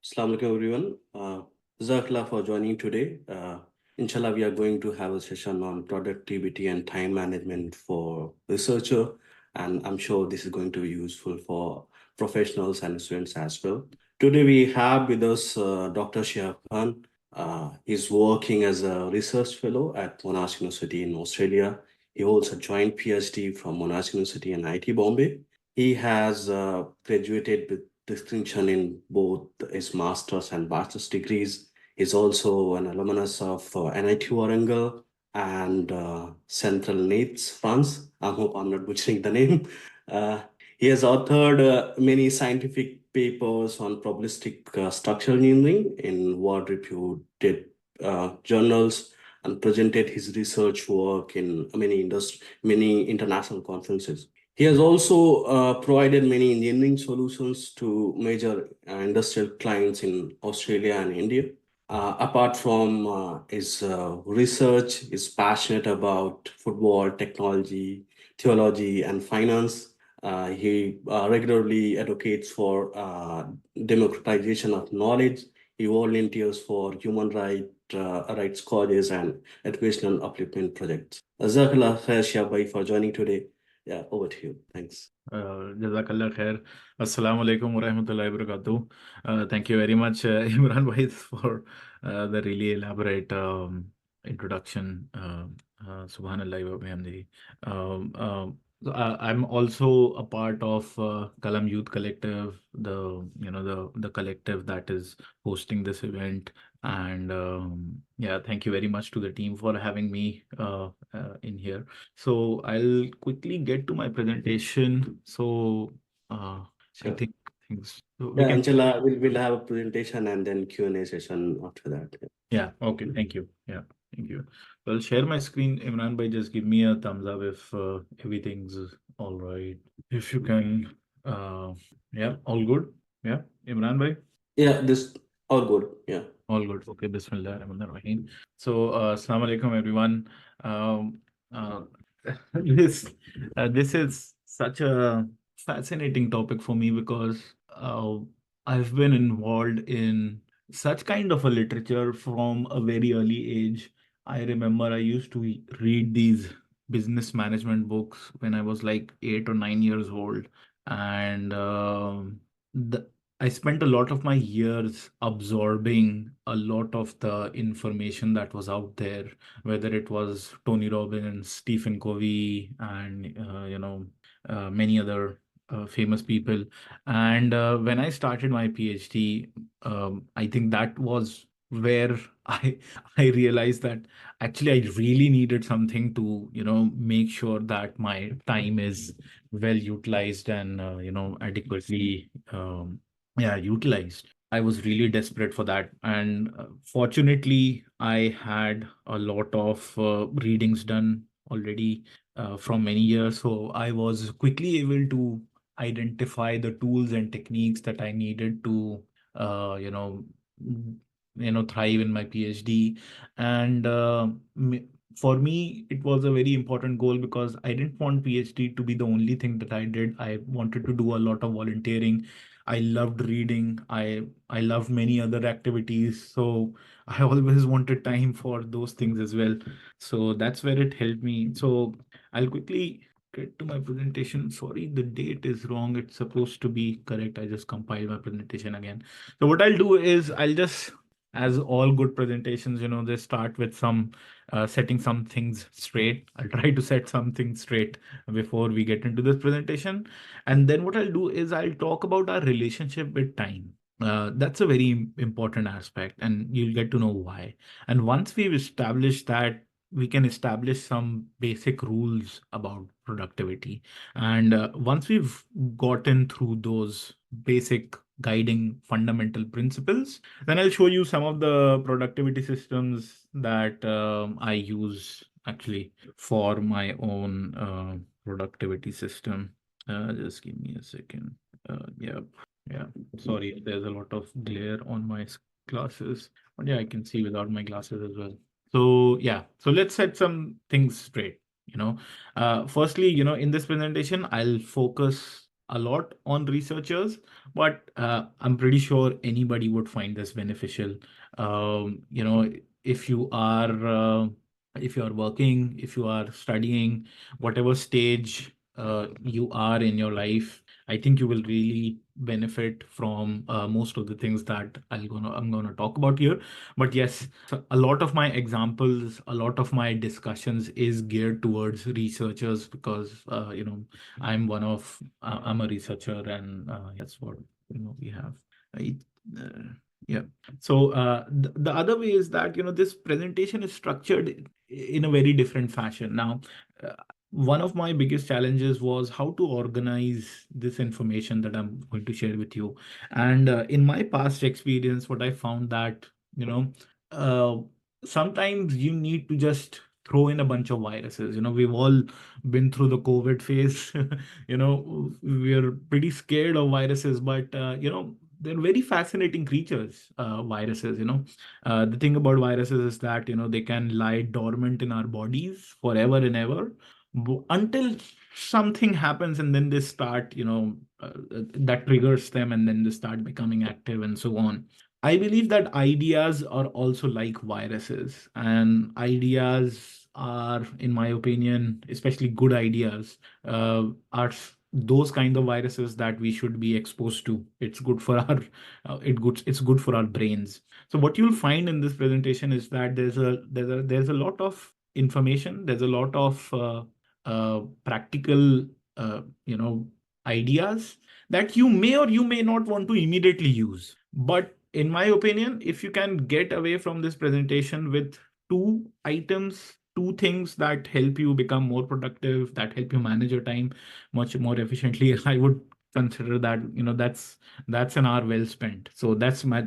Assalamu alaikum everyone. Jazakallah for joining today. Inshallah, we are going to have a session on productivity and time management for researcher, and I'm sure this is going to be useful for professionals and students as well. Today we have with us Dr. Shihab Khan. He's working as a research fellow at Monash University in Australia. He holds a joint PhD from Monash University and IIT Bombay. He has graduated with distinction in both his master's and bachelor's degrees. He's also an alumnus of NIT Warangal and Central Nates, France. I hope I'm not butchering the name. Uh, he has authored many scientific papers on probabilistic structural engineering in world-reputed journals and presented his research work in many international conferences. He has also provided many engineering solutions to major industrial clients in Australia and India. Apart from his research, he's passionate about football, technology, theology, and finance. He regularly advocates for democratization of knowledge. He volunteers for rights causes and educational upliftment projects. Jazakallah khair, Shia for joining today. Yeah, over to you. Thanks. Jazakallah khair. Assalamu alaikum wa rahmatullahi wa barakatuh. Thank you very much, Imran Bhai, for the really elaborate introduction. Subhanallah wa bihamdihi. I'm also a part of Kalam Youth Collective, the collective that is hosting this event. And yeah, thank you very much to the team for having me in here. So I'll quickly get to my presentation. So I Sure. think things so we Yeah, can. inshallah, we'll have a presentation and then Q&A session after that. Yeah. Okay. Thank you. Yeah. Thank you. Well, share my screen, Imran bhai. Just give me a thumbs up if everything's all right. If you can. Yeah. All good. Yeah. Imran bhai. Yeah, this all good. Yeah. All good. Okay. Bismillah ar-Rahman ar-Rahim. So, Assalamu alaikum, everyone. Um, uh, this this is such a fascinating topic for me because I've been involved in such kind of a literature from a very early age. I remember I used to read these business management books when I was like 8 or 9 years old, and the I spent a lot of my years absorbing a lot of the information that was out there, whether it was Tony Robbins, Stephen Covey, and many other famous people. And when I started my PhD, I think that was where I I realized that actually I really needed something to make sure that my time is well utilized and adequately utilized. I was really desperate for that, and fortunately I had a lot of readings done already from many years, so I was quickly able to identify the tools and techniques that I needed to uh, you know thrive in my PhD. And for me it was a very important goal because I didn't want PhD to be the only thing that I did. I wanted to do a lot of volunteering. I loved reading. I loved many other activities. So I always wanted time for those things as well. So that's where it helped me. So I'll quickly get to my presentation. Sorry, the date is wrong. It's supposed to be correct. I just compiled my presentation again. So what I'll do is I'll just, as all good presentations, they start with some setting some things straight. I'll try to set something straight before we get into this presentation. And then what I'll do is I'll talk about our relationship with time. That's a very important aspect, and you'll get to know why. And once we've established that, we can establish some basic rules about productivity. And once we've gotten through those basic guiding fundamental principles, then I'll show you some of the productivity systems that I use actually for my own productivity system. Just give me a second. Yeah, yeah. Sorry, there's a lot of glare on my glasses, but yeah, I can see without my glasses as well. So yeah, so let's set some things straight. Firstly, in this presentation, I'll focus a lot on researchers, but I'm pretty sure anybody would find this beneficial. You know, if you are if you are working, if you are studying, whatever stage you are in your life, I think you will really benefit from most of the things that I'm gonna talk about here. But yes, so a lot of my examples, a lot of my discussions is geared towards researchers because I'm a researcher, and that's what we have. Right? Uh, yeah. So the other way is that this presentation is structured in a very different fashion. Now, uh, one of my biggest challenges was how to organize this information that I'm going to share with you. And in my past experience, what I found that uh, sometimes you need to just throw in a bunch of viruses. We've all been through the COVID phase. We're pretty scared of viruses, but they're very fascinating creatures, viruses. The thing about viruses is that they can lie dormant in our bodies forever and ever, until something happens, and then they start that triggers them, and then they start becoming active and so on. I believe that ideas are also like viruses, and ideas are, in my opinion, especially good ideas, those kind of viruses that we should be exposed to. It's good for our, it's good for our brains. So what you'll find in this presentation is that there's a lot of information. There's a lot of practical, ideas that you may or you may not want to immediately use. But in my opinion, if you can get away from this presentation with two items, two things that help you become more productive, that help you manage your time much more efficiently, I would consider that that's an hour well spent. So that's my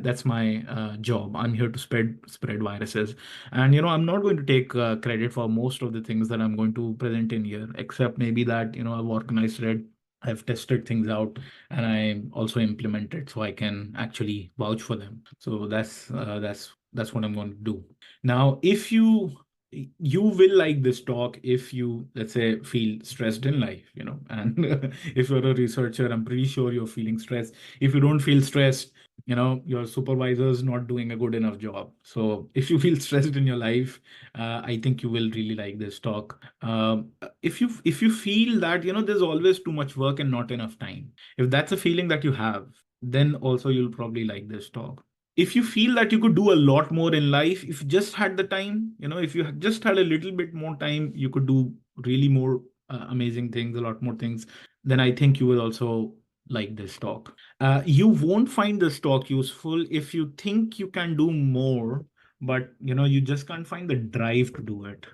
job. I'm here to spread viruses, and I'm not going to take credit for most of the things that I'm going to present in here, except maybe that I've organized it, I've tested things out, and I also implement it, so I can actually vouch for them. So that's what I'm going to do. Now, if you will like this talk if you, let's say, feel stressed in life, and if you're a researcher, I'm pretty sure you're feeling stressed. If you don't feel stressed, your supervisor's not doing a good enough job. So if you feel stressed in your life, I think you will really like this talk. If you feel that there's always too much work and not enough time, if that's a feeling that you have, then also you'll probably like this talk. If you feel that you could do a lot more in life if you just had the time, if you just had a little bit more time, you could do really more amazing things, a lot more things, then I think you will also like this talk. You won't find this talk useful if you think you can do more, but you just can't find the drive to do it.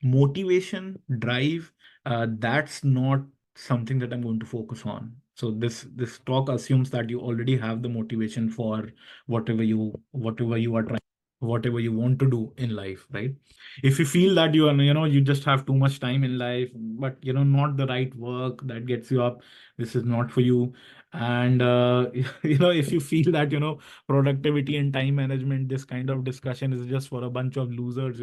Motivation, drive, that's not something that I'm going to focus on. So this talk assumes that you already have the motivation for whatever you are trying, whatever you want to do in life, right? If you feel that you just have too much time in life, but not the right work that gets you up, this is not for you. And if you feel that productivity and time management, this kind of discussion is just for a bunch of losers,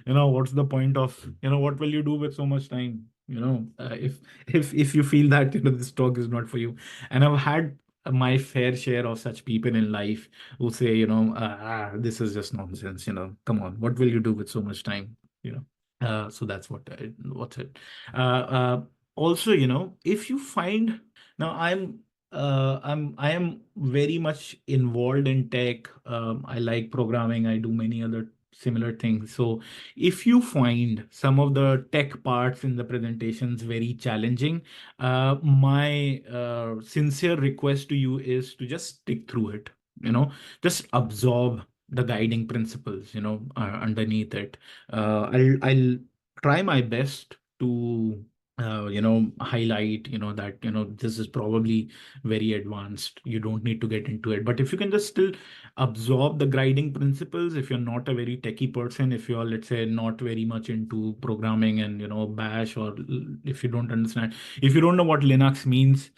what's the point of, what will you do with so much time? If you feel that this talk is not for you, and I've had my fair share of such people in life who say, this is just nonsense, come on, what will you do with so much time, so that's what's it. Also, if you find, now I am very much involved in tech. I like programming, I do many other similar things. So if you find some of the tech parts in the presentations very challenging, my sincere request to you is to just stick through it. Just absorb the guiding principles, underneath it. I'll try my best to highlight that this is probably very advanced, you don't need to get into it, but if you can just still absorb the guiding principles, if you're not a very techie person, if you're, let's say, not very much into programming and bash, or if you don't understand, if you don't know what Linux means,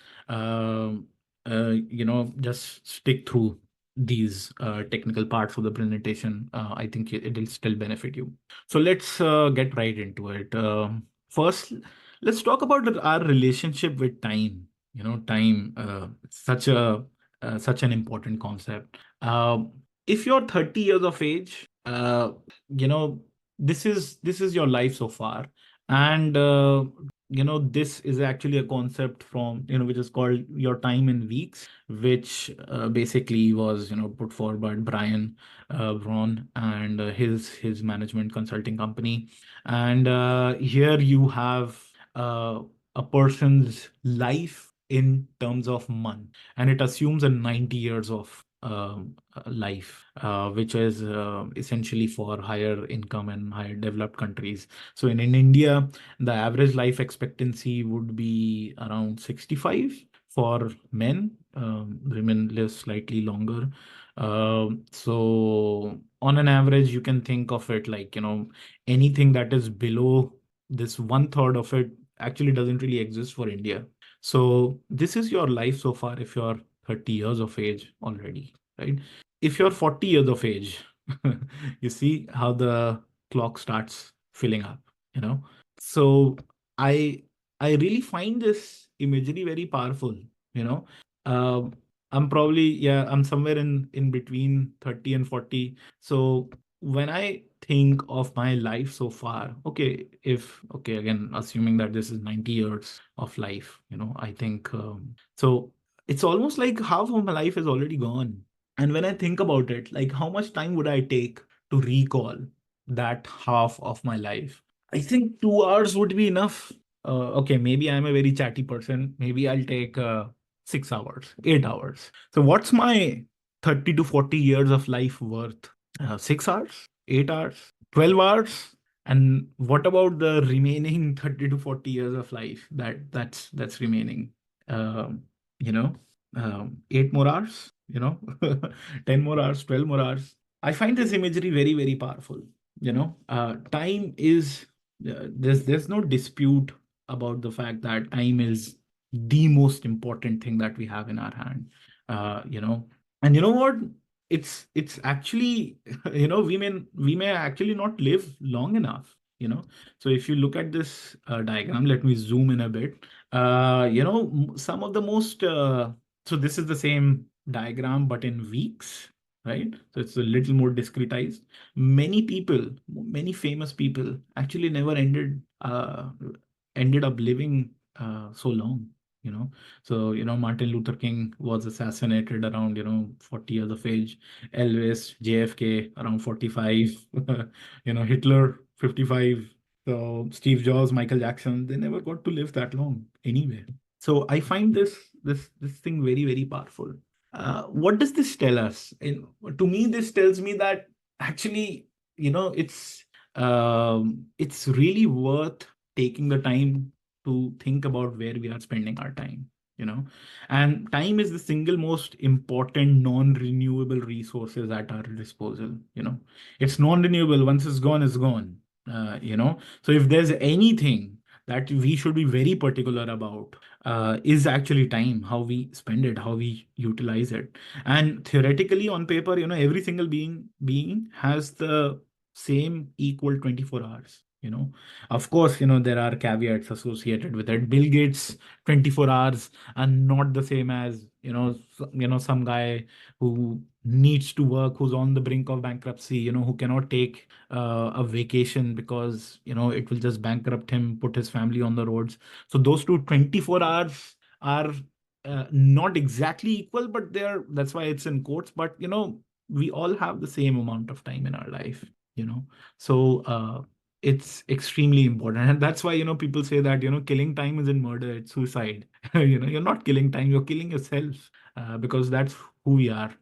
just stick through these technical parts of the presentation. I think it'll still benefit you. So let's get right into it. First, let's talk about our relationship with time. Time, such an important concept. If you're 30 years of age, you know, this is your life so far, and this is actually a concept from which is called your time in weeks, which basically was put forward by Brian Braun and his management consulting company. And here you have uh, a person's life in terms of month, and it assumes a 90 years of life, which is essentially for higher income and higher developed countries. So in India, the average life expectancy would be around 65 for men. Women live slightly longer. So on an average, you can think of it like, anything that is below this one third of it actually doesn't really exist for India. So this is your life so far if you're 30 years of age already, right? If you're 40 years of age, you see how the clock starts filling up, you know? So I I really find this imagery very powerful, you know. Um, I'm probably, yeah, I'm somewhere in between 30 and 40. So when I think of my life so far, okay, again, assuming that this is 90 years of life, I think so it's almost like half of my life is already gone. And when I think about it, like how much time would I take to recall that half of my life? I think 2 hours would be enough. Okay, maybe I'm a very chatty person. Maybe I'll take 6 hours, 8 hours. So what's my 30 to 40 years of life worth? 6 hours, 8 hours, 12 hours? And what about the remaining 30 to 40 years of life that's remaining? Um, you know, 8 more hours, 10 more hours, 12 more hours. I find this imagery very, very powerful. Time is there's no dispute about the fact that time is the most important thing that we have in our hand. And you know what? It's actually we may actually not live long enough. So if you look at this diagram, let me zoom in a bit. Some of the most so this is the same diagram but in weeks, right? So it's a little more discretized. Many people, many famous people actually never ended up living so long. you know Martin Luther King was assassinated around 40 years of age. Elvis, JFK around 45. Hitler 55. So Steve Jobs, Michael Jackson, they never got to live that long anyway. So I find this thing very, very powerful. What does this tell us? To me, this tells me that actually, it's really worth taking the time to think about where we are spending our time. And time is the single most important non-renewable resources at our disposal. It's non-renewable. Once it's gone, it's gone. So if there's anything that we should be very particular about, is actually time, how we spend it, how we utilize it. And theoretically, on paper, every single being has the same equal 24 hours. Of course, there are caveats associated with it. Bill Gates 24 hours are not the same as some guy who needs to work, who's on the brink of bankruptcy, who cannot take a vacation because it will just bankrupt him, put his family on the roads. So those two 24 hours are not exactly equal, but that's why it's in quotes. But we all have the same amount of time in our life. So it's extremely important, and that's why people say that killing time isn't murder, it's suicide. You're not killing time, you're killing yourself, because that's who we are.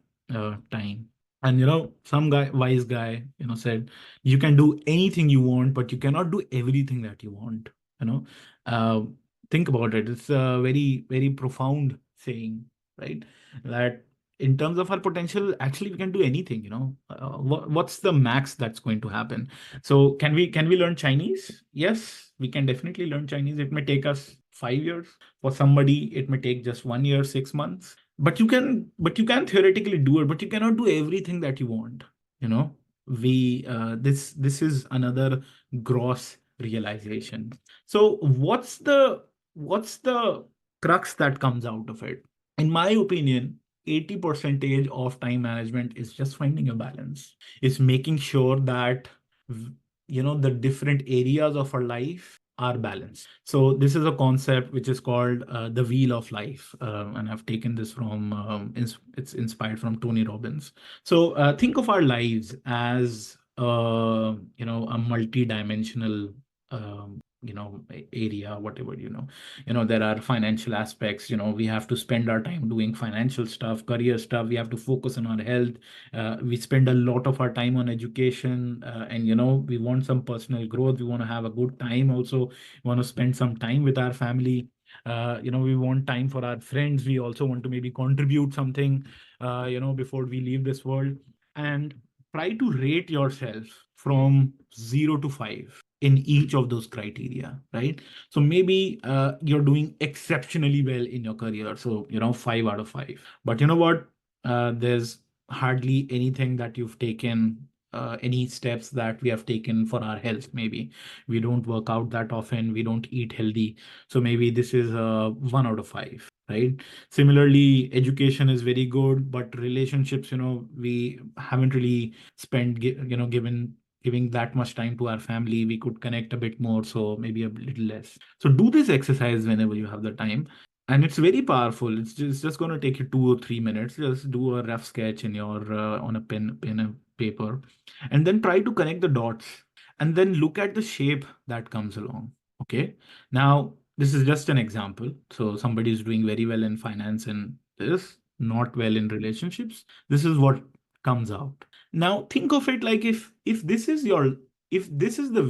Time. And some wise guy said, you can do anything you want, but you cannot do everything that you want. you know uh, think about it. It's a very, very profound saying, right? That in terms of our potential, actually we can do anything. What's the max that's going to happen? So can we learn Chinese? Yes, we can definitely learn Chinese. It may take us 5 years. For somebody, it may take just 1 year, 6 months. But you can theoretically do it, but you cannot do everything that you want. You know, we this is another gross realization. So what's the crux that comes out of it? In my opinion, 80 percentage of time management is just finding a balance. It's making sure that the different areas of our life are balanced. So this is a concept which is called the wheel of life, and I've taken this from it's inspired from Tony Robbins. So think of our lives as a multi-dimensional area, whatever. There are financial aspects. We have to spend our time doing financial stuff, career stuff. We have to focus on our health. We spend a lot of our time on education, and we want some personal growth. We want to have a good time also. We want to spend some time with our family. We want time for our friends. We also want to maybe contribute something before we leave this world. And try to rate yourself from 0 to 5 in each of those criteria, right? So maybe you're doing exceptionally well in your career, so 5 out of 5. But you know what, there's hardly anything that you've taken, any steps that we have taken for our health. Maybe we don't work out that often, we don't eat healthy, so maybe this is 1 out of 5, right? Similarly, education is very good, but relationships, we haven't really spent given giving that much time to our family. We could connect a bit more, so maybe a little less. So do this exercise whenever you have the time, and it's very powerful. It's just going to take you 2 or 3 minutes. Just do a rough sketch in your on a pen and paper, and then try to connect the dots, and then look at the shape that comes along. Okay, now this is just an example. So somebody is doing very well in finance and this not well in relationships. This is what comes out. Now think of it like, if this is the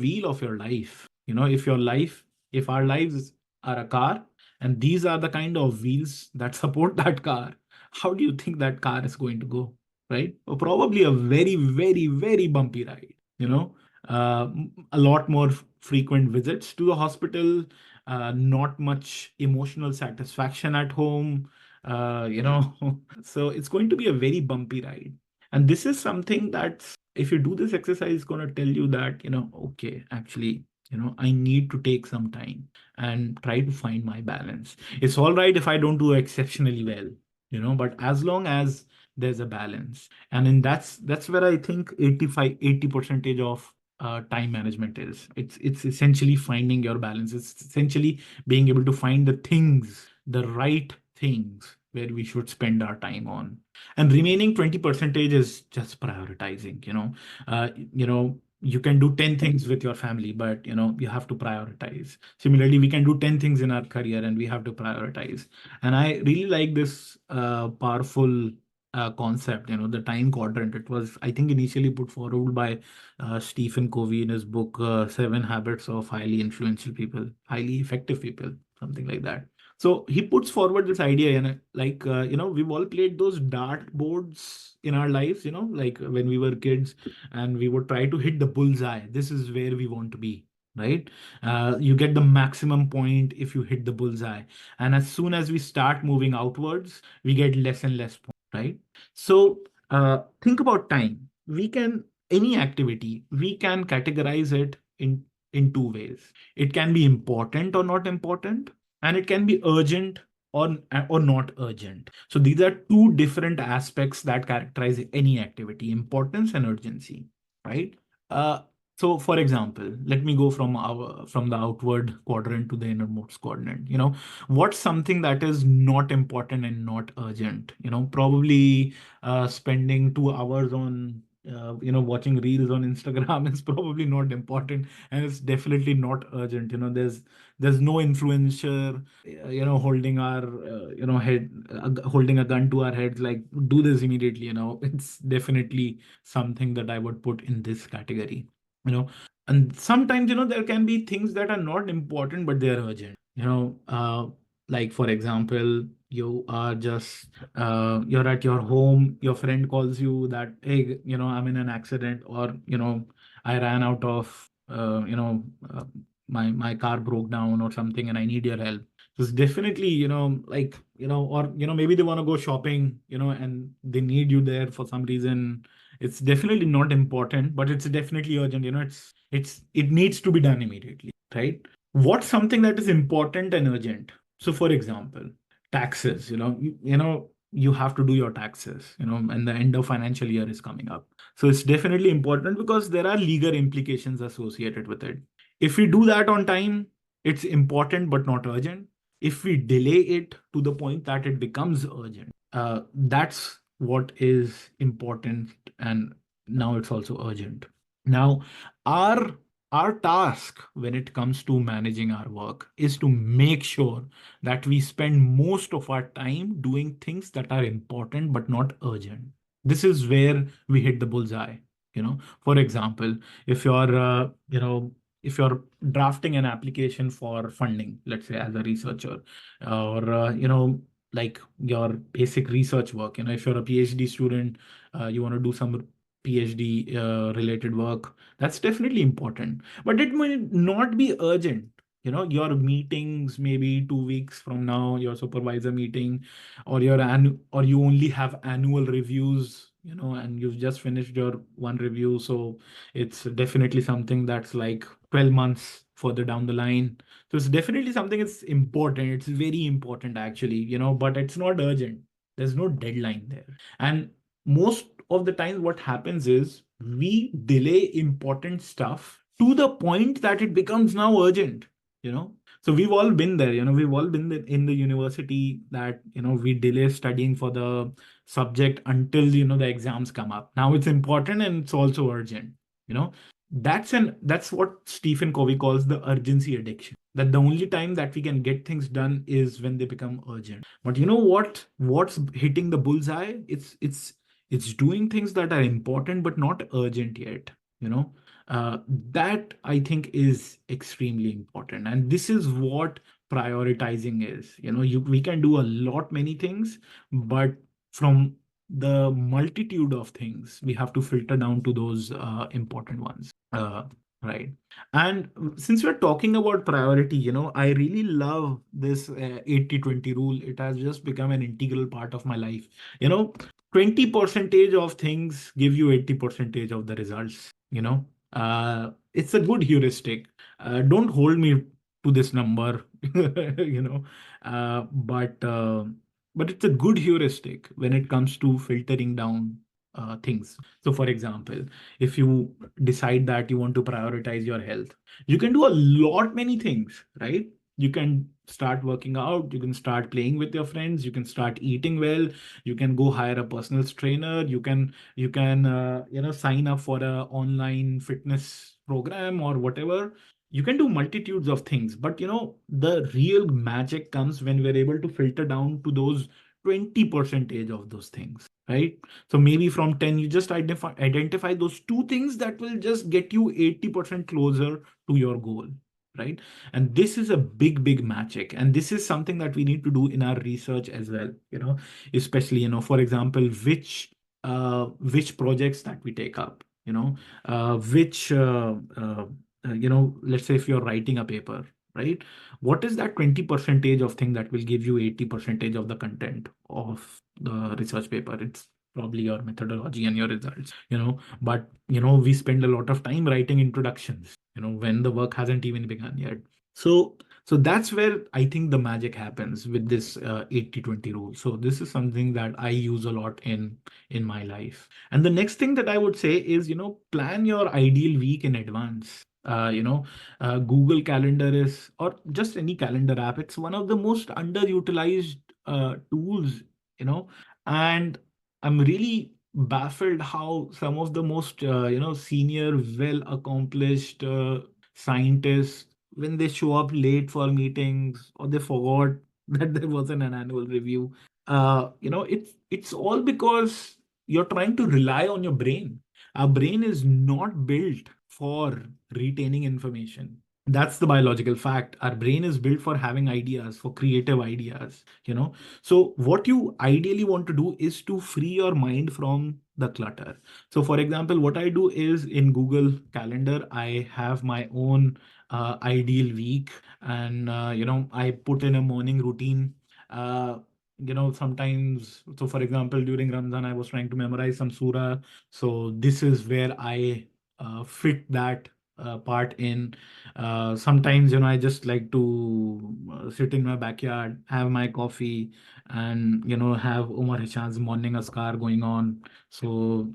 wheel of your life, if our lives are a car, and these are the kind of wheels that support that car, how do you think that car is going to go? Right? Probably a very, very, very bumpy ride. A lot more frequent visits to the hospital, not much emotional satisfaction at home, so it's going to be a very bumpy ride. And this is something that, if you do this exercise, is going to tell you that, okay, actually, I need to take some time and try to find my balance. It's all right if I don't do exceptionally well, but as long as there's a balance. And in that's where I think 80 percentage of time management is. It's essentially finding your balance. It's essentially being able to find the right things where we should spend our time on. And remaining 20 percentage is just prioritizing. You can do 10 things with your family, but you have to prioritize. Similarly, we can do 10 things in our career, and we have to prioritize. And I really like this powerful concept, the time quadrant. It was, I think, initially put forward by Stephen Covey in his book, Seven Habits of Highly Influential People, Highly Effective People, something like that. So he puts forward this idea, and like, we've all played those dart boards in our lives, like when we were kids, and we would try to hit the bullseye. This is where we want to be, right? You get the maximum point if you hit the bullseye. And as soon as we start moving outwards, we get less and less points, right? So think about time. Any activity, we can categorize it in two ways. It can be important or not important, and it can be urgent or not urgent. So these are two different aspects that characterize any activity: importance and urgency, right? uh, so for example, let me go from the outward quadrant to the innermost quadrant. What's something that is not important and not urgent? Probably spending 2 hours on watching reels on Instagram is probably not important, and it's definitely not urgent. There's no influencer holding our head, holding a gun to our heads, like, do this immediately. It's definitely something that I would put in this category. you know and sometimes, there can be things that are not important but they are urgent. Like, for example, you're at your home, your friend calls you that, hey, I'm in an accident, or I ran out of my car broke down or something, and I need your help. So it's definitely, like, or maybe they want to go shopping, and they need you there for some reason. It's definitely not important, but it's definitely urgent. It needs to be done immediately, right? What's something that is important and urgent? So, for example, taxes. You have to do your taxes. And the end of financial year is coming up. So it's definitely important because there are legal implications associated with it. If we do that on time, it's important but not urgent. If we delay it to the point that it becomes urgent, that's what is important, and now it's also urgent. Now, our our task when it comes to managing our work is to make sure that we spend most of our time doing things that are important but not urgent. This is where we hit the bullseye. For example, if you're if you're drafting an application for funding, let's say as a researcher, or like your basic research work. If you're a PhD student, you want to do some PhD related work, that's definitely important, but it may not be urgent. Your meetings maybe 2 weeks from now, your supervisor meeting, or you only have annual reviews, and you've just finished your one review, so it's definitely something that's like 12 months further down the line. So it's definitely something, it's important. It's very important actually, but it's not urgent. There's no deadline there. And most of the times what happens is we delay important stuff to the point that it becomes now urgent, you know. So we've all been there, we've all been in the university that, we delay studying for the subject until, the exams come up. Now it's important and it's also urgent, you know that's what Stephen Covey calls the urgency addiction. That the only time that we can get things done is when they become urgent. But you know what's hitting the bullseye? It's doing things that are important but not urgent yet. You know that I think is extremely important, and this is what prioritizing is. We can do a lot many things, but from the multitude of things, we have to filter down to those important ones. Right. And since we're talking about priority, I really love this 80-20 rule. It has just become an integral part of my life. You know, 20 percentage of things give you 80 percentage of the results. It's a good heuristic. Don't hold me to this number, you know, uh, but uh, but it's a good heuristic when it comes to filtering down things. So, for example, if you decide that you want to prioritize your health, you can do a lot many things, right? You can start working out, you can start playing with your friends, you can start eating well, you can go hire a personal trainer, you can sign up for a online fitness program or whatever. You can do multitudes of things, but the real magic comes when we're able to filter down to those 20 percentage of those things, right? So maybe from 10, you just identify those two things that will just get you 80% closer to your goal, right? And this is a big magic, and this is something that we need to do in our research as well, especially, for example, which projects that we take up, which let's say if you're writing a paper, right? What is that 20 percentage of thing that will give you 80 percentage of the content of the research paper? It's probably your methodology and your results, but we spend a lot of time writing introductions, when the work hasn't even begun yet. So so that's where I think the magic happens with this 80-20 rule. So this is something that I use a lot in my life. And the next thing that I would say is, plan your ideal week in advance. Google Calendar is, or just any calendar app, it's one of the most underutilized tools, you know, and I'm really baffled how some of the most, senior, well accomplished scientists, when they show up late for meetings or they forgot that there wasn't an annual review, it's all because you're trying to rely on your brain. Our brain is not built for retaining information. That's the biological fact. Our brain is built for having ideas, for creative ideas, So what you ideally want to do is to free your mind from the clutter. So for example, what I do is in Google Calendar, I have my own ideal week, and I put in a morning routine. sometimes, so for example, during Ramadan, I was trying to memorize some surah. So this is where I fit that part in. Sometimes, I just like to sit in my backyard, have my coffee, and, have Umar Hishan's morning askar going on. So,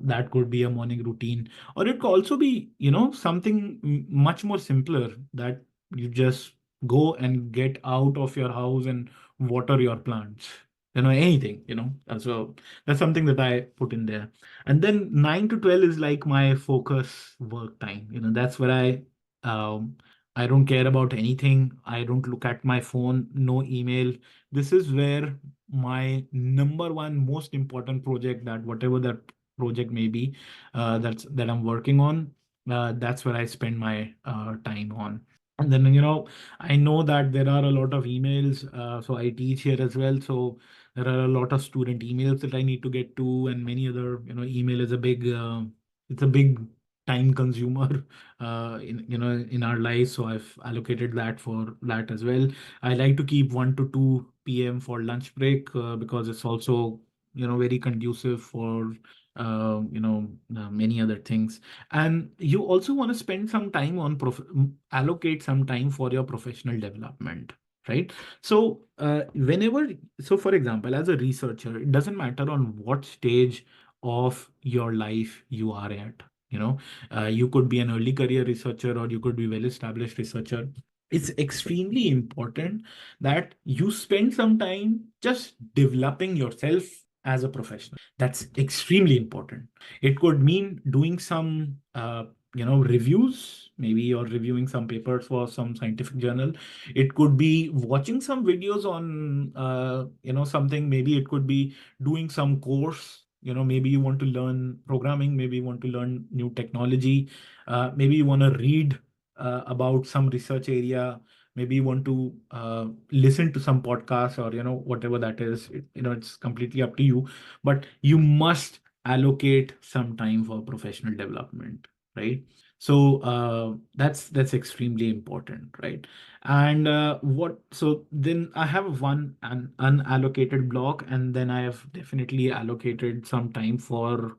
that could be a morning routine. Or it could also be, something much more simpler, that you just go and get out of your house and water your plants, anything. So that's something that I put in there. And then 9 to 12 is like my focus work time. That's where I don't care about anything. I don't look at my phone, no email. This is where my number one most important project, that whatever that project may be, that I'm working on, that's where I spend my time on. And then, I know that there are a lot of emails. So I teach here as well. So there are a lot of student emails that I need to get to, and many other, email is a big, it's a big time consumer in our lives. So I've allocated that for that as well. I like to keep 1 to 2 p.m. for lunch break, because it's also, very conducive for, many other things. And you also want to spend some time on allocate some time for your professional development, right? So whenever, so for example, as a researcher, it doesn't matter on what stage of your life you are at. You could be an early career researcher, or you could be well established researcher. It's extremely important that you spend some time just developing yourself as a professional. That's extremely important. It could mean doing some reviews, maybe you're reviewing some papers for some scientific journal. It could be watching some videos on something. Maybe it could be doing some course. Maybe you want to learn programming, maybe you want to learn new technology, maybe you want to read about some research area, maybe you want to listen to some podcast, or whatever that is. It's completely up to you, but you must allocate some time for professional development, right? So that's extremely important, right? And what so then I have an unallocated block, and then I have definitely allocated some time for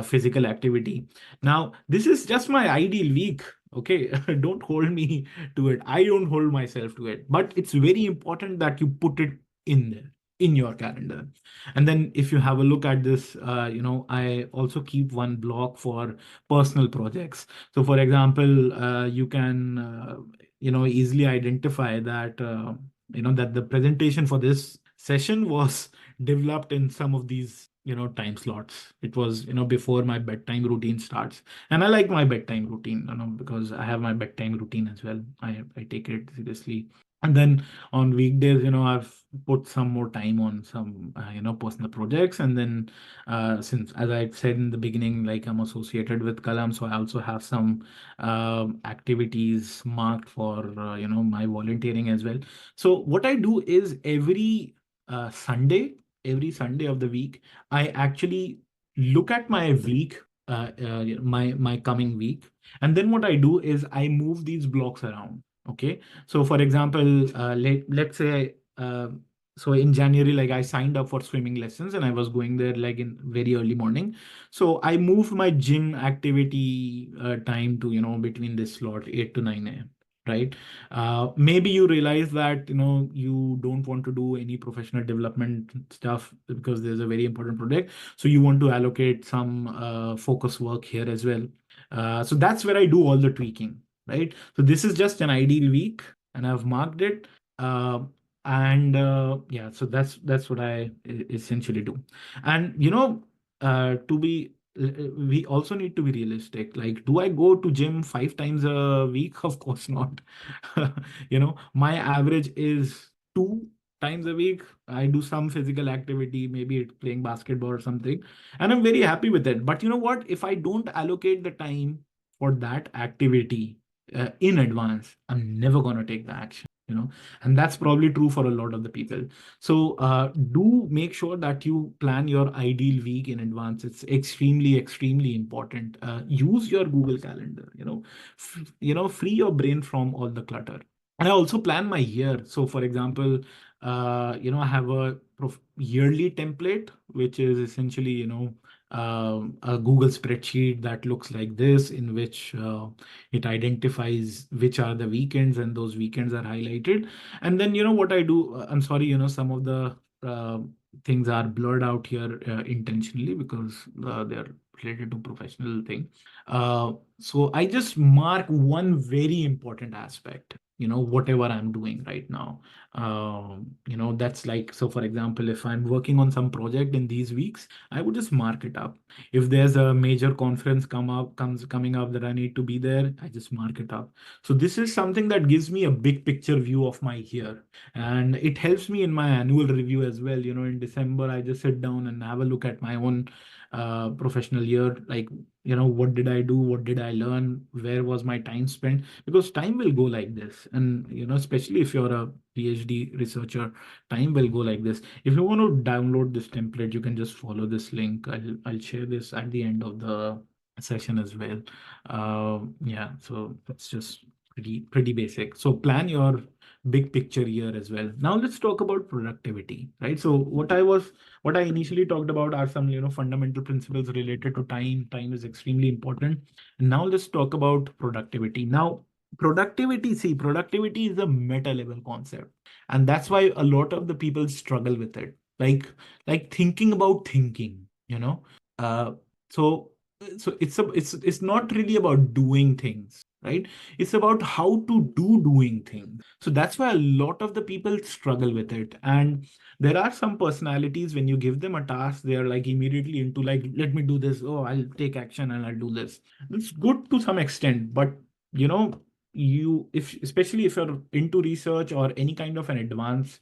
physical activity. Now this is just my ideal week. Okay, don't hold me to it. I don't hold myself to it, but it's very important that you put it in there, in your calendar. And then if you have a look at this, I also keep one block for personal projects. So for example, you can easily identify that that the presentation for this session was developed in some of these time slots. It was before my bedtime routine starts. And I like my bedtime routine, because I have my bedtime routine as well. I take it seriously. And then on weekdays, I've put some more time on some personal projects. And then since, as I said in the beginning, like I'm associated with Kalam, so I also have some activities marked for my volunteering as well. So what I do is every Sunday of the week, I actually look at my week, my coming week. And then what I do is I move these blocks around. Okay. So for example, let's say, so in January, like I signed up for swimming lessons, and I was going there like in very early morning. So I moved my gym activity time to, between this slot, 8 to 9 a.m. Right. Maybe you realize that, you don't want to do any professional development stuff because there's a very important project. So you want to allocate some focus work here as well. So that's where I do all the tweaking, right? So this is just an ideal week, and I've marked it. Uh, and yeah, so that's what I essentially do. And to be we also need to be realistic. Like, do I go to gym 5 times a week? Of course not. My average is 2 times a week. I do some physical activity, maybe it's playing basketball or something, and I'm very happy with it. But you know what? If I don't allocate the time for that activity in advance, I'm never gonna take the action. And that's probably true for a lot of the people. So do make sure that you plan your ideal week in advance. It's extremely important. Use your Google Calendar. Free your brain from all the clutter. And I also plan my year. So, for example, I have a yearly template, which is essentially, a Google spreadsheet that looks like this, in which it identifies which are the weekends, and those weekends are highlighted. And then, what I do, I'm sorry, some of the uh, things are blurred out here intentionally, because they're related to professional thing. So I just mark one very important aspect, whatever I'm doing right now. That's like, so for example, if I'm working on some project in these weeks, I would just mark it up. If there's a major conference coming up that I need to be there, I just mark it up. So this is something that gives me a big picture view of my year, and it helps me in my annual review as well. In December, I just sit down and have a look at my own professional year, like, what did I do, what did I learn, where was my time spent, because time will go like this. And especially if you're a PhD researcher, time will go like this. If you want to download this template, you can just follow this link. I'll share this at the end of the session as well. Yeah, so that's just pretty basic. So plan your big picture year as well. Now let's talk about productivity, right? So what I initially talked about are some, fundamental principles related to time. Time is extremely important. Now let's talk about productivity. Now, productivity is a meta level concept, and that's why a lot of the people struggle with it. Like thinking about thinking, Uh, so so it's not really about doing things, right? It's about how to do doing things. So that's why a lot of the people struggle with it. And there are some personalities, when you give them a task, they are like immediately into, like, let me do this. Oh, I'll take action and I'll do this. It's good to some extent, but you know, if especially if you're into research or any kind of an advanced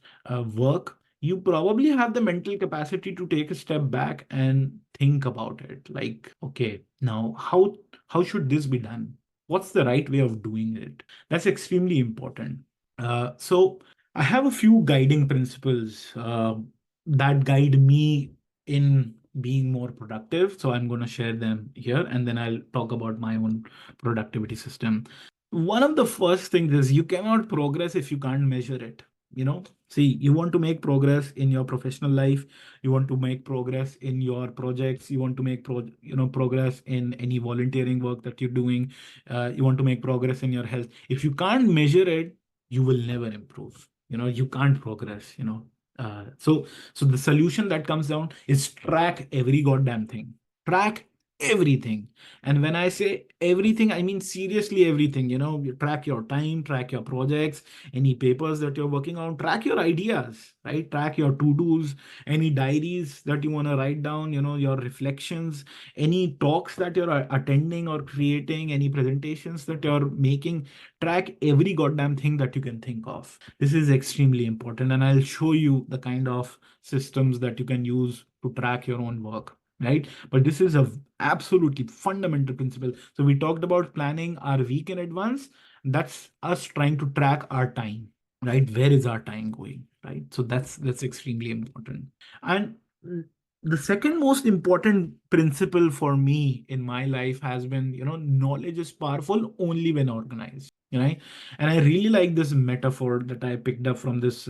work, you probably have the mental capacity to take a step back and think about it. Like, okay, now how should this be done? What's the right way of doing it? That's extremely important. So I have a few guiding principles that guide me in being more productive. So I'm going to share them here, and then I'll talk about my own productivity system. One of the first things is, you cannot progress if you can't measure it. See, you want to make progress in your professional life, you want to make progress in your projects, you want to make progress in any volunteering work that you're doing, you want to make progress in your health. If you can't measure it, you will never improve. You can't progress. So the solution that comes down is track every goddamn thing. Track everything. And when I say everything, I mean seriously everything. You track your time, track your projects, any papers that you're working on, track your ideas, right? Track your to-dos, any diaries that you want to write down, your reflections, any talks that you're attending or creating, any presentations that you're making. Track every goddamn thing that you can think of. This is extremely important, and I'll show you the kind of systems that you can use to track your own work, right? But this is a absolutely fundamental principle. So we talked about planning our week in advance. That's us trying to track our time, right? Where is our time going, right? So that's extremely important. And the second most important principle for me in my life has been, knowledge is powerful only when organized. And I really like this metaphor that I picked up from this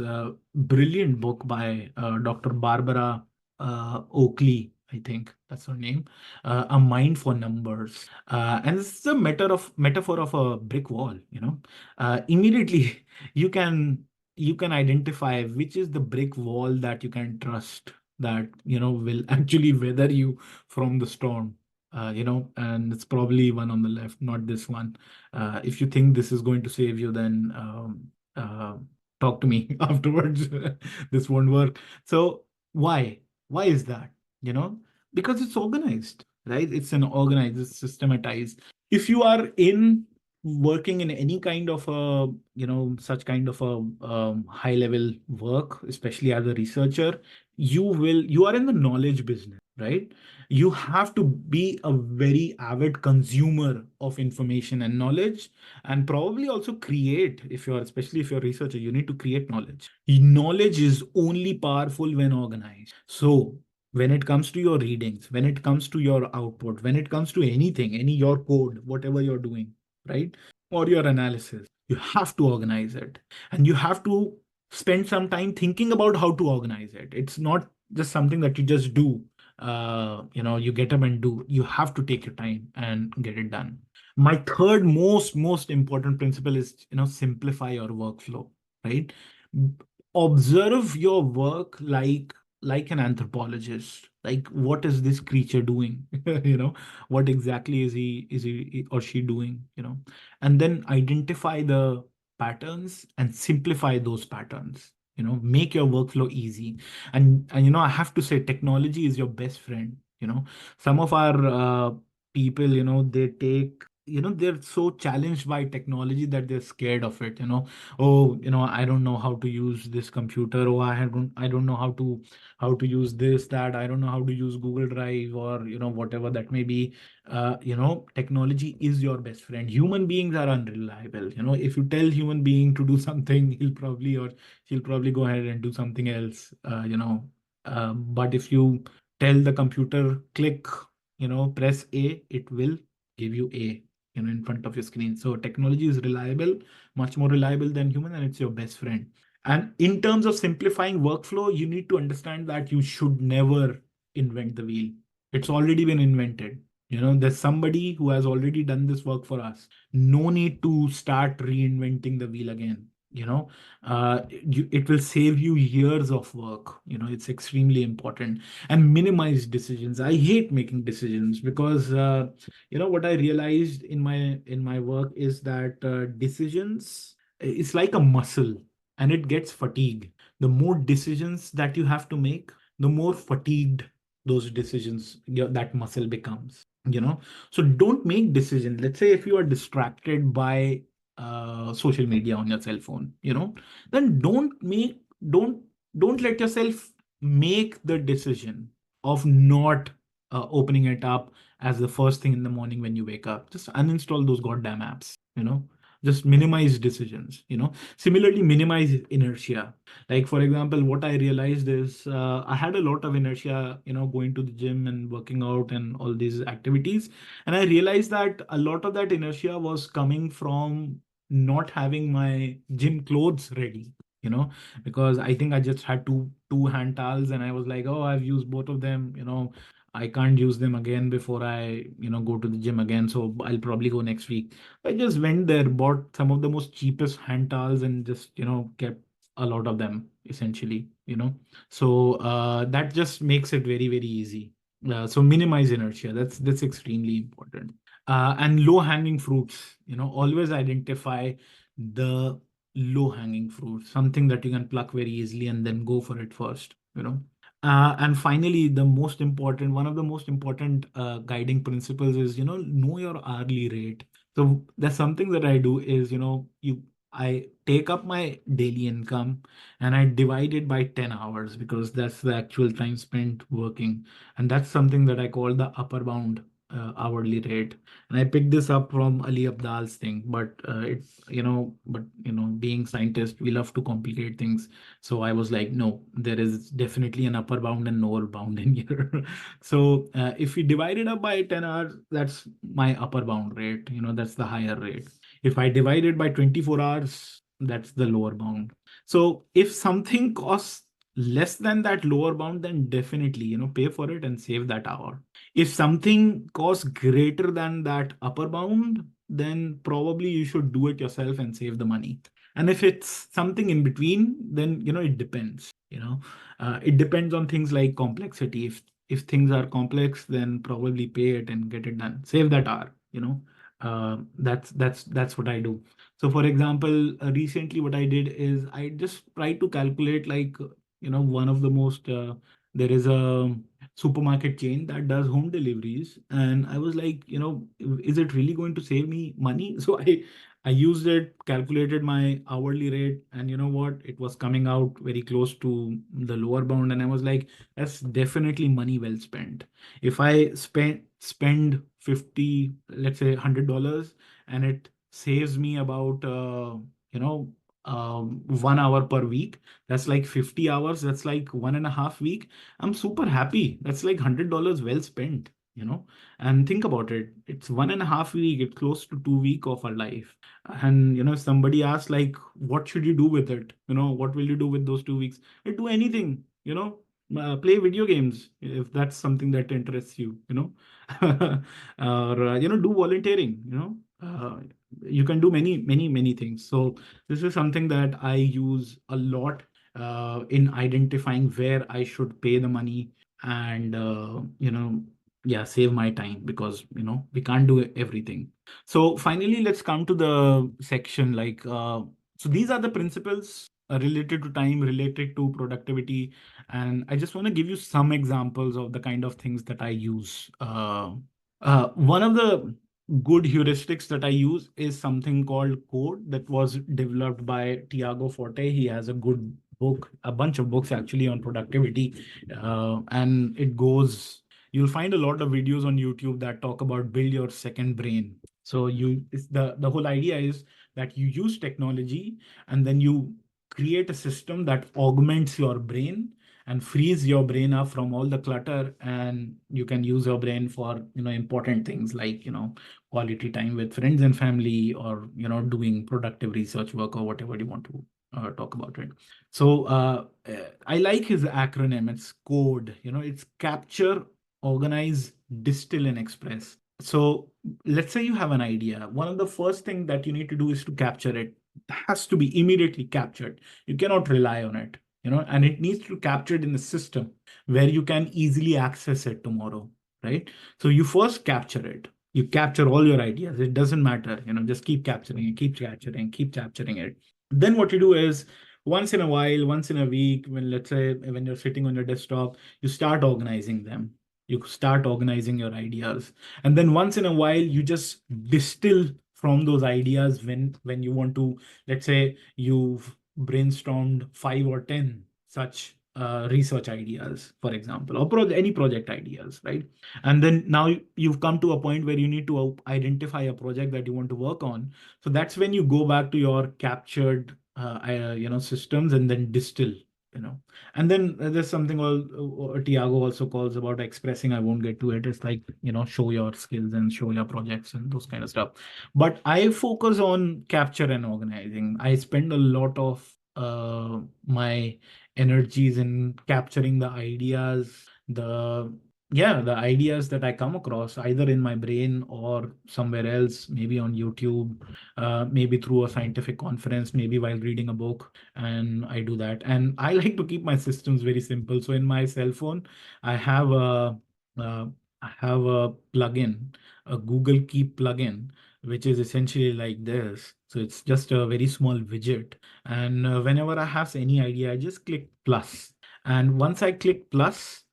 brilliant book by Dr. Barbara Oakley, I think that's her name. A Mind for Numbers. And this is a metaphor of a brick wall. Immediately you can you can identify which is the brick wall that you can trust, that will actually weather you from the storm. And it's probably one on the left, not this one. If you think this is going to save you, then talk to me afterwards. This won't work. So why is that? you know because it's organized, right? It's an organized, it's systematized. If you are in working in any kind of a, such kind of a high level work, especially as a researcher, you are in the knowledge business, right? You have to be a very avid consumer of information and knowledge, and probably also create. If you're especially if you're a researcher, you need to create knowledge. Knowledge is only powerful when organized. So when it comes to your readings, when it comes to your output, when it comes to anything, any your code, whatever you're doing, right? Or your analysis, you have to organize it. And you have to spend some time thinking about how to organize it. It's not just something that you just do. You get up and do. You have to take your time and get it done. My third most important principle is, simplify your workflow, right? Observe your work like an anthropologist. Like, what is this creature doing? What exactly is he or she doing? And then identify the patterns and simplify those patterns. Make your workflow easy. And I have to say, technology is your best friend. Some of our people, they take, they're so challenged by technology that they're scared of it. Oh, I don't know how to use this computer. Oh, I don't know how to use this, that. I don't know how to use Google Drive, or whatever that may be. Technology is your best friend. Human beings are unreliable. If you tell human being to do something, he'll probably, or she'll probably go ahead and do something else. But if you tell the computer, click, press A, it will give you A, in front of your screen. So technology is reliable, much more reliable than human, and it's your best friend. And in terms of simplifying workflow, you need to understand that you should never invent the wheel. It's already been invented. There's somebody who has already done this work for us. No need to start reinventing the wheel again. It will save you years of work. It's extremely important. And minimize decisions. I hate making decisions because what I realized in my work is that decisions, it's like a muscle, and it gets fatigued. The more decisions that you have to make, the more fatigued those decisions, that muscle becomes. So don't make decisions. Let's say if you are distracted by social media on your cell phone, then don't let yourself make the decision of not opening it up as the first thing in the morning when you wake up. Just uninstall those goddamn apps. Just minimize decisions. Similarly, minimize inertia. Like, for example, what I realized is, I had a lot of inertia, going to the gym and working out and all these activities. And I realized that a lot of that inertia was coming from not having my gym clothes ready. Because I think I just had two hand towels, and I was like, oh, I've used both of them. I can't use them again before I, go to the gym again. So I'll probably go next week. I just went there, bought some of the most cheapest hand towels, and just, kept a lot of them, essentially. So that just makes it very, very easy. So minimize inertia. That's extremely important. And low hanging fruits. Always identify the low hanging fruit, something that you can pluck very easily, and then go for it first. And finally, one of the most important guiding principles is, know your hourly rate. So that's something that I do is, I take up my daily income and I divide it by 10 hours, because that's the actual time spent working. And that's something that I call the upper bound hourly rate. And I picked this up from Ali Abdal's thing, but being scientist, we love to complicate things. So I was like, no, there is definitely an upper bound and lower bound in here. So if we divide it up by 10 hours, that's my upper bound rate. That's the higher rate. If I divide it by 24 hours, that's the lower bound. So if something costs less than that lower bound, then definitely, pay for it and save that hour. If something costs greater than that upper bound, then probably you should do it yourself and save the money. And if it's something in between, then it depends. It depends on things like complexity. If things are complex, then probably pay it and get it done. Save that hour. That's what I do. So, for example, recently what I did is I just tried to calculate, like, one of the most there is a supermarket chain that does home deliveries, and I was like, is it really going to save me money? So I used it, calculated my hourly rate, and you know what? It was coming out very close to the lower bound, and I was like, that's definitely money well spent. If I spend 50, let's say $100, and it saves me about you know 1 hour per week, that's like 50 hours, that's like 1.5 week. I'm super happy. That's like $100 well spent. And think about it, it's 1.5 week, it's close to 2 week of our life. And somebody asks, like, what should you do with it? What will you do with those 2 weeks? Do anything, play video games if that's something that interests you, or do volunteering, you can do many many many things. So this is something that I use a lot in identifying where I should pay the money, and yeah, save my time, because we can't do everything. So finally, let's come to the section, like, so these are the principles related to time, related to productivity, and I just want to give you some examples of the kind of things that I use. One of the good heuristics that I use is something called code, that was developed by Tiago Forte. He has a good book, a bunch of books actually, on productivity, and it goes. You'll find a lot of videos on YouTube that talk about build your second brain. So the whole idea is that you use technology, and then you create a system that augments your brain and frees your brain up from all the clutter, and you can use your brain for important things, like quality time with friends and family, or doing productive research work, or whatever you want to talk about it. So I like his acronym. It's code. It's capture, organize, distill, and express. So let's say you have an idea. One of the first thing that you need to do is to capture it. It has to be immediately captured. You cannot rely on it, and it needs to be captured in the system where you can easily access it tomorrow, right? So you first capture it. You capture all your ideas. It doesn't matter, just keep capturing it, keep capturing it. Then what you do is, once in a while, once in a week, when, let's say, when you're sitting on your desktop, you start organizing them. You start organizing your ideas, and then once in a while you just distill from those ideas, when you want to, let's say, you've brainstormed 5 or 10 such research ideas, for example, or any project ideas, right? And then now you've come to a point where you need to identify a project that you want to work on. So that's when you go back to your captured systems, and then distill. you know and then there's something called, Tiago also calls about expressing. I won't get to it. It's like, show your skills and show your projects and those kind of stuff. But I focus on capture and organizing. I spend a lot of my energies in capturing the ideas, the yeah, the ideas that I come across, either in my brain or somewhere else, maybe on YouTube, maybe through a scientific conference, maybe while reading a book. And I do that. And I like to keep my systems very simple. So in my cell phone, I have uh, a plugin, a Google Keep plugin, which is essentially like this. So it's just a very small widget. And whenever I have any idea, I just click plus. And once I click plus,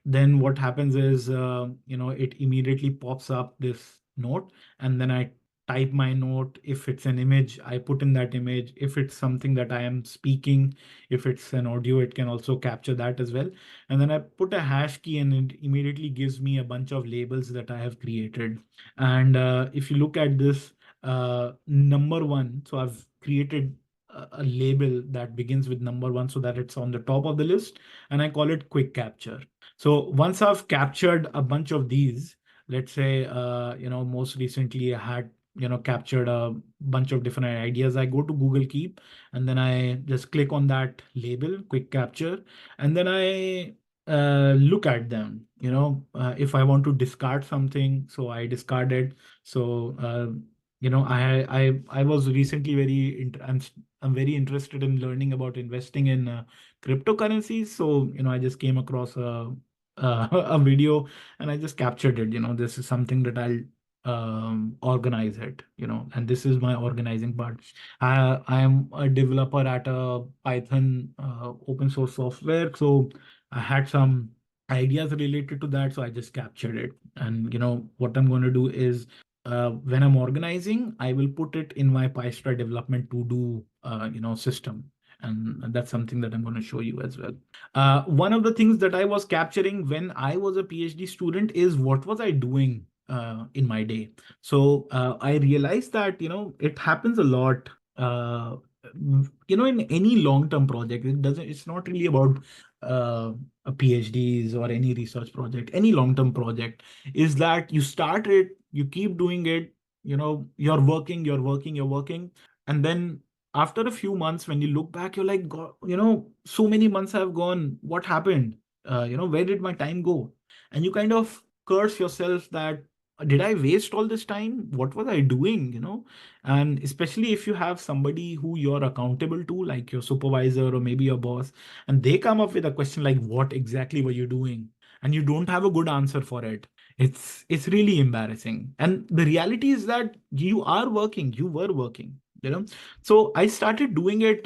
then what happens is, it immediately pops up this note, and then I type my note. If it's an image, I put in that image. If it's something that I am speaking, if it's an audio, it can also capture that as well. And then I put a hash key, and it immediately gives me a bunch of labels that I have created. And if you look at this, number one, so I've created a label that begins with number one, so that it's on the top of the list, and I call it quick capture. So once I've captured a bunch of these, let's say, most recently I had, captured a bunch of different ideas. I go to Google Keep, and then I just click on that label, quick capture, and then I look at them. If I want to discard something, so I discard it. So I was recently I'm very interested in learning about investing in cryptocurrencies. So I just came across a video, and I just captured it. This is something that I'll organize it. And this is my organizing part. I am a developer at a Python open source software, so I had some ideas related to that, so I just captured it. And what I'm going to do is, when I'm organizing, I will put it in my PyStar development to do system. And that's something that I'm going to show you as well. One of the things that I was capturing when I was a PhD student is, what was I doing in my day. So I realized that it happens a lot. In any long-term project, it's not really about a PhDs or any research project, any long-term project, is that you start it, you keep doing it, you're working, and then after a few months, when you look back, you're like, God, so many months have gone. What happened? Where did my time go? And you kind of curse yourself that did I waste all this time? What was I doing? And especially if you have somebody who you're accountable to, like your supervisor or maybe your boss, and they come up with a question like, what exactly were you doing? And you don't have a good answer for it. It's really embarrassing. And the reality is that you were working, so I started doing it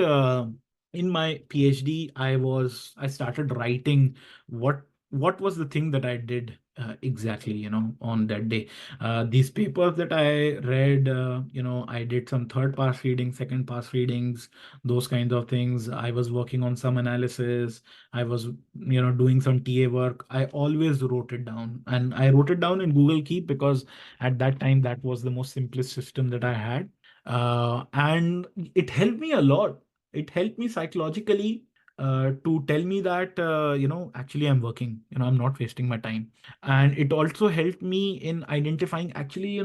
in my PhD. I started writing what was the thing that I did exactly, on that day. These papers that I read, I did some third pass reading, second pass readings, those kinds of things. I was working on some analysis. I was, doing some TA work. I always wrote it down, and I wrote it down in Google Keep because at that time that was the most simplest system that I had. And it helped me a lot. It helped me psychologically to tell me that actually I'm working, I'm not wasting my time. And it also helped me in identifying, actually,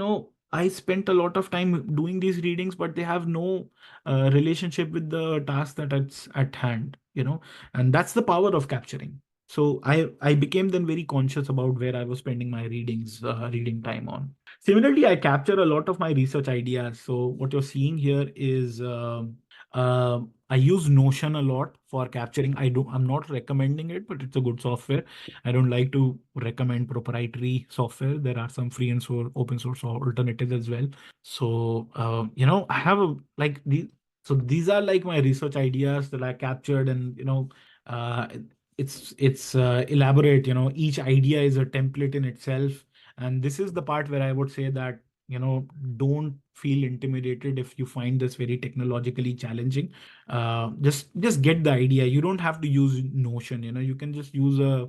I spent a lot of time doing these readings, but they have no relationship with the task that it's at hand, and that's the power of capturing. So I became then very conscious about where I was spending my reading time on. Similarly, I capture a lot of my research ideas. So what you're seeing here is I use Notion a lot for capturing. I'm not recommending it, but it's a good software. I don't like to recommend proprietary software. There are some free and open source alternatives as well. So I have so these are like my research ideas that I captured, and uh, it's elaborate. Each idea is a template in itself, and this is the part where I would say that don't feel intimidated if you find this very technologically challenging. Just get the idea. You don't have to use Notion. You can just use a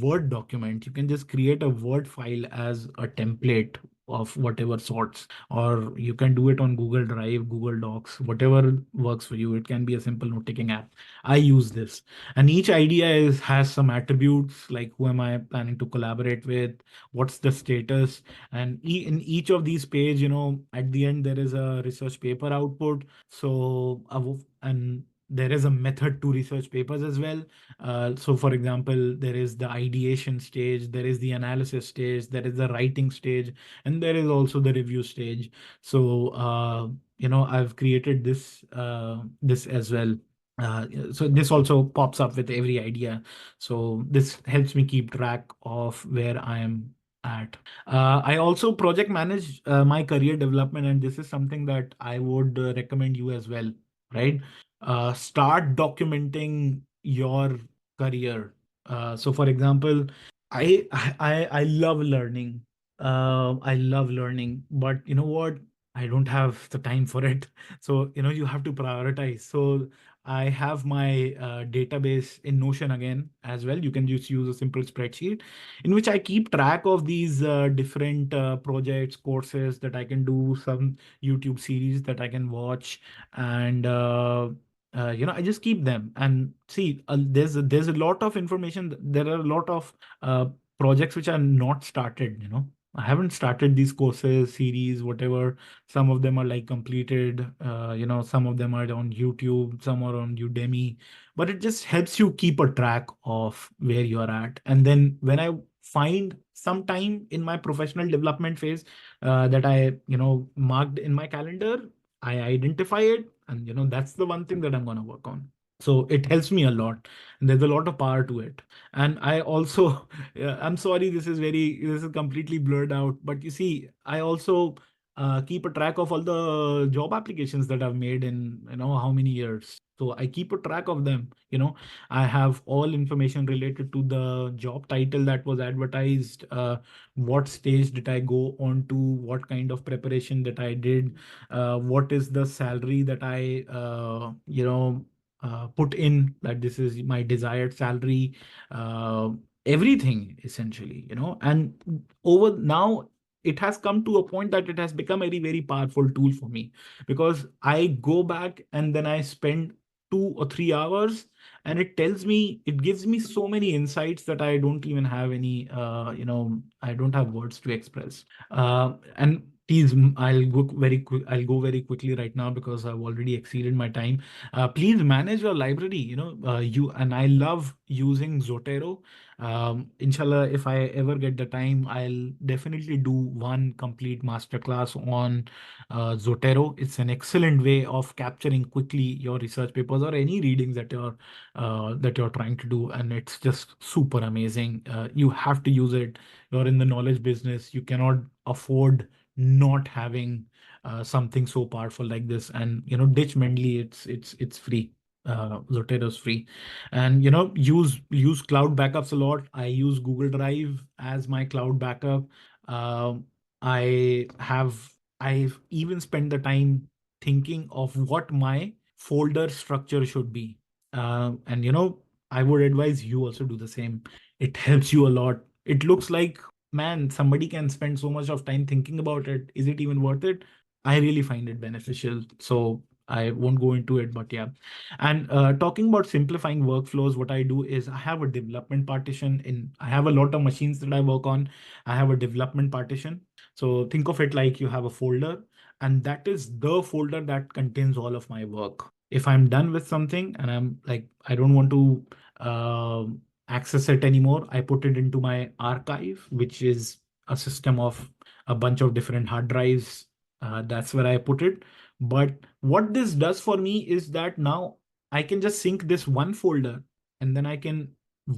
Word document. You can just create a Word file as a template of whatever sorts, or you can do it on Google Drive, Google Docs, whatever works for you. It can be a simple note taking app. I use this, and each idea has some attributes, like who am I planning to collaborate with, what's the status, and in each of these page, at the end there is a research paper output. So and there is a method to research papers as well. So for example, there is the ideation stage, there is the analysis stage, there is the writing stage, and there is also the review stage. So I've created this as well. So this also pops up with every idea. So this helps me keep track of where I am at. I also project manage my career development, and this is something that I would recommend you as well, right? Start documenting your career. So, for example, I love learning. I love learning, but you know what? I don't have the time for it. So, you have to prioritize. So, I have my database in Notion again as well. You can just use a simple spreadsheet in which I keep track of these different projects, courses that I can do, some YouTube series that I can watch, and I just keep them and see. There's a lot of information. There are a lot of uh, projects which are not started. I haven't started these courses, series, whatever. Some of them are like completed. Some of them are on YouTube, some are on Udemy, but it just helps you keep a track of where you're at. And then when I find some time in my professional development phase that I marked in my calendar, I identify it, and that's the one thing that I'm going to work on. So it helps me a lot, and there's a lot of power to it. And I also yeah, I'm sorry, this is completely blurred out, but you see, I also keep a track of all the job applications that I've made in how many years. So I keep a track of them. I have all information related to the job title that was advertised, what stage did I go on to, what kind of preparation that I did, what is the salary that I put in, that this is my desired salary, uh, everything essentially, and over now it has come to a point that it has become a very, very powerful tool for me, because I go back and then I spend 2 or 3 hours and it tells me, it gives me so many insights that I don't even have any, I don't have words to express. And please, I'll go very quickly right now because I've already exceeded my time. Please manage your library. You and I love using Zotero. Inshallah, if I ever get the time, I'll definitely do one complete masterclass on Zotero. It's an excellent way of capturing quickly your research papers or any readings that you're trying to do, and it's just super amazing. You have to use it. You're in the knowledge business. You cannot afford not having something so powerful like this. And ditch Mendeley. It's free. Zotero is free. And use cloud backups a lot. I use Google Drive as my cloud backup. Um, I've even spent the time thinking of what my folder structure should be. And I would advise you also do the same. It helps you a lot. It looks like, man, somebody can spend so much of time thinking about it. Is it even worth it? I really find it beneficial. So I won't go into it, but yeah. And talking about simplifying workflows, what I do is I have a development partition I have a lot of machines that I work on. I have a development partition. So think of it like you have a folder, and that is the folder that contains all of my work. If I'm done with something and I'm like, I don't want to access it anymore, I put it into my archive, which is a system of a bunch of different hard drives. That's where I put it. But what this does for me is that now I can just sync this one folder, and then I can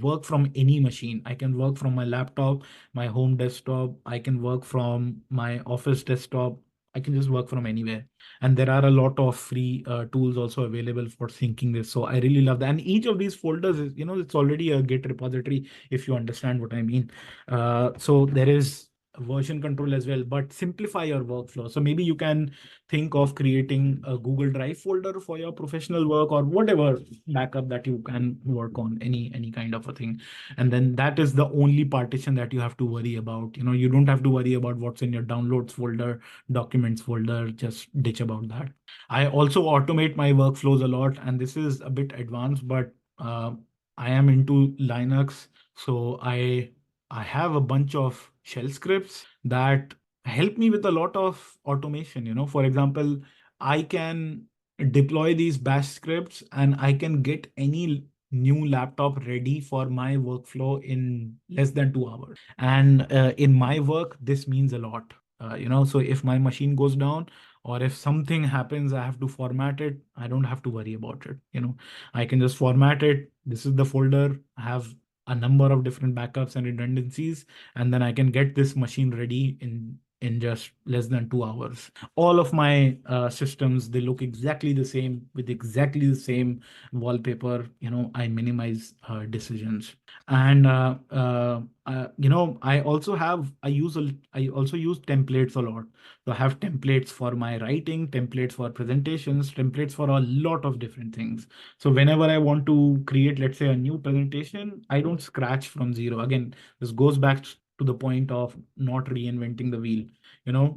work from any machine. I can work from my laptop, my home desktop. I can work from my office desktop. I can just work from anywhere. And there are a lot of free tools also available for syncing this. So I really love that. And each of these folders is, it's already a Git repository, if you understand what I mean. So there is version control as well, but simplify your workflow. So maybe you can think of creating a Google Drive folder for your professional work or whatever backup that you can work on, any kind of a thing. And then that is the only partition that you have to worry about. You don't have to worry about what's in your downloads folder, documents folder. Just ditch about that. I also automate my workflows a lot, and this is a bit advanced, but I am into Linux, so I have a bunch of shell scripts that help me with a lot of automation. For example, I can deploy these bash scripts and I can get any new laptop ready for my workflow in less than 2 hours. And in my work, this means a lot. So if my machine goes down or if something happens, I have to format it. I don't have to worry about it. I can just format it. This is the folder. I have a number of different backups and redundancies, and then I can get this machine ready in just less than 2 hours. All of my systems, they look exactly the same with exactly the same wallpaper. I minimize decisions. And I also use templates a lot. So I have templates for my writing, templates for presentations, templates for a lot of different things. So whenever I want to create, let's say, a new presentation, I don't scratch from zero. Again, this goes back to the point of not reinventing the wheel.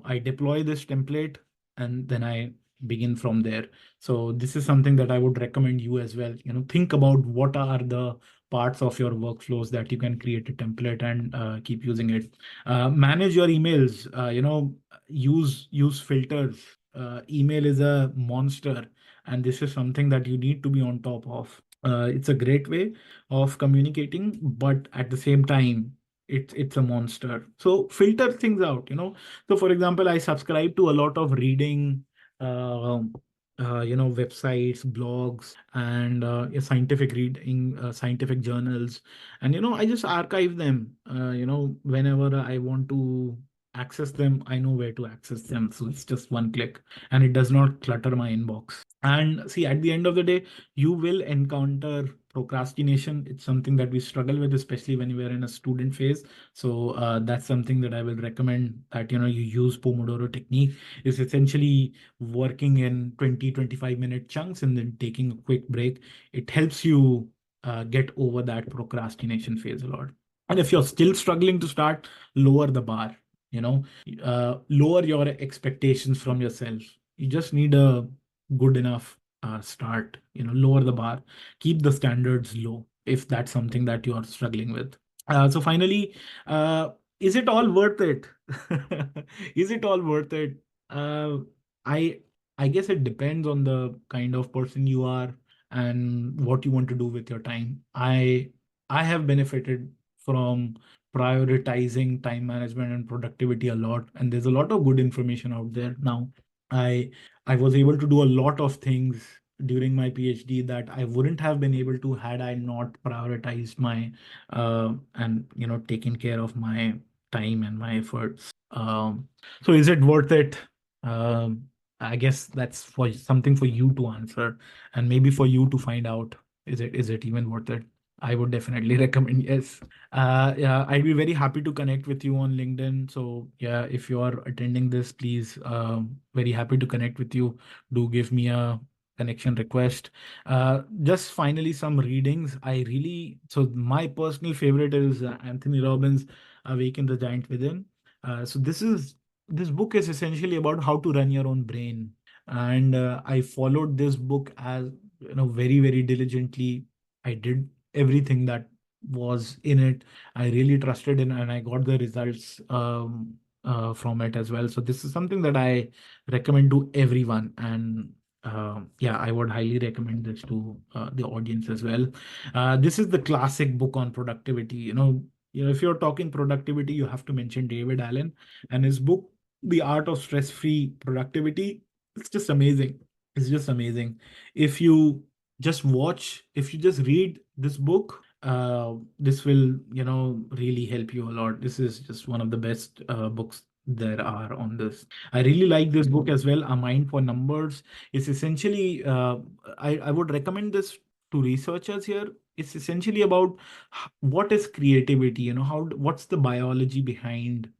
I deploy this template and then I begin from there. So this is something that I would recommend you as well. Think about what are the parts of your workflows that you can create a template and keep using it. Manage your emails. Use filters. Email is a monster, and this is something that you need to be on top of. It's a great way of communicating, but at the same time, it's a monster. So filter things out. So for example, I subscribe to a lot of reading, uh, websites, blogs, and scientific reading, scientific journals, and I just archive them. Whenever I want to access them, I know where to access them. So it's just one click, and it does not clutter my inbox. And see, at the end of the day, you will encounter procrastination. It's something that we struggle with, especially when we are in a student phase. So that's something that I will recommend, that you use Pomodoro technique. Is essentially working in 20-25 minute chunks and then taking a quick break. It helps you get over that procrastination phase a lot. And if you're still struggling to start, lower the bar. you know Lower your expectations from yourself. You just need a good enough start, lower the bar, keep the standards low if that's something that you are struggling with. So finally, uh, is it all worth it? Is it all worth it? Uh, I I guess it depends on the kind of person you are and what you want to do with your time. I have benefited from prioritizing time management and productivity a lot, and there's a lot of good information out there now. I I was able to do a lot of things during my PhD that I wouldn't have been able to had I not prioritized my and taken care of my time and my efforts. So is it worth it? Um, I guess that's for something for you to answer, and maybe for you to find out, is it even worth it? I would definitely recommend yes. Yeah, I'd be very happy to connect with you on LinkedIn. So yeah, if you are attending this, please, very happy to connect with you. Do give me a connection request. Just finally, some readings. So my personal favorite is Anthony Robbins' Awaken the Giant Within. So this book is essentially about how to run your own brain, and I followed this book as very very diligently. I did everything that was in it. I really trusted in, and I got the results from it as well. So this is something that I recommend to everyone, and yeah, I would highly recommend this to the audience as well. This is the classic book on productivity. If you're talking productivity, you have to mention David Allen and his book, The Art of Stress-Free Productivity. It's just amazing. It's just amazing. If you just read this book, this will, really help you a lot. This is just one of the best books there are on this. I really like this book as well, A Mind for Numbers. It's essentially, I would recommend this to researchers here. It's essentially about what is creativity, what's the biology behind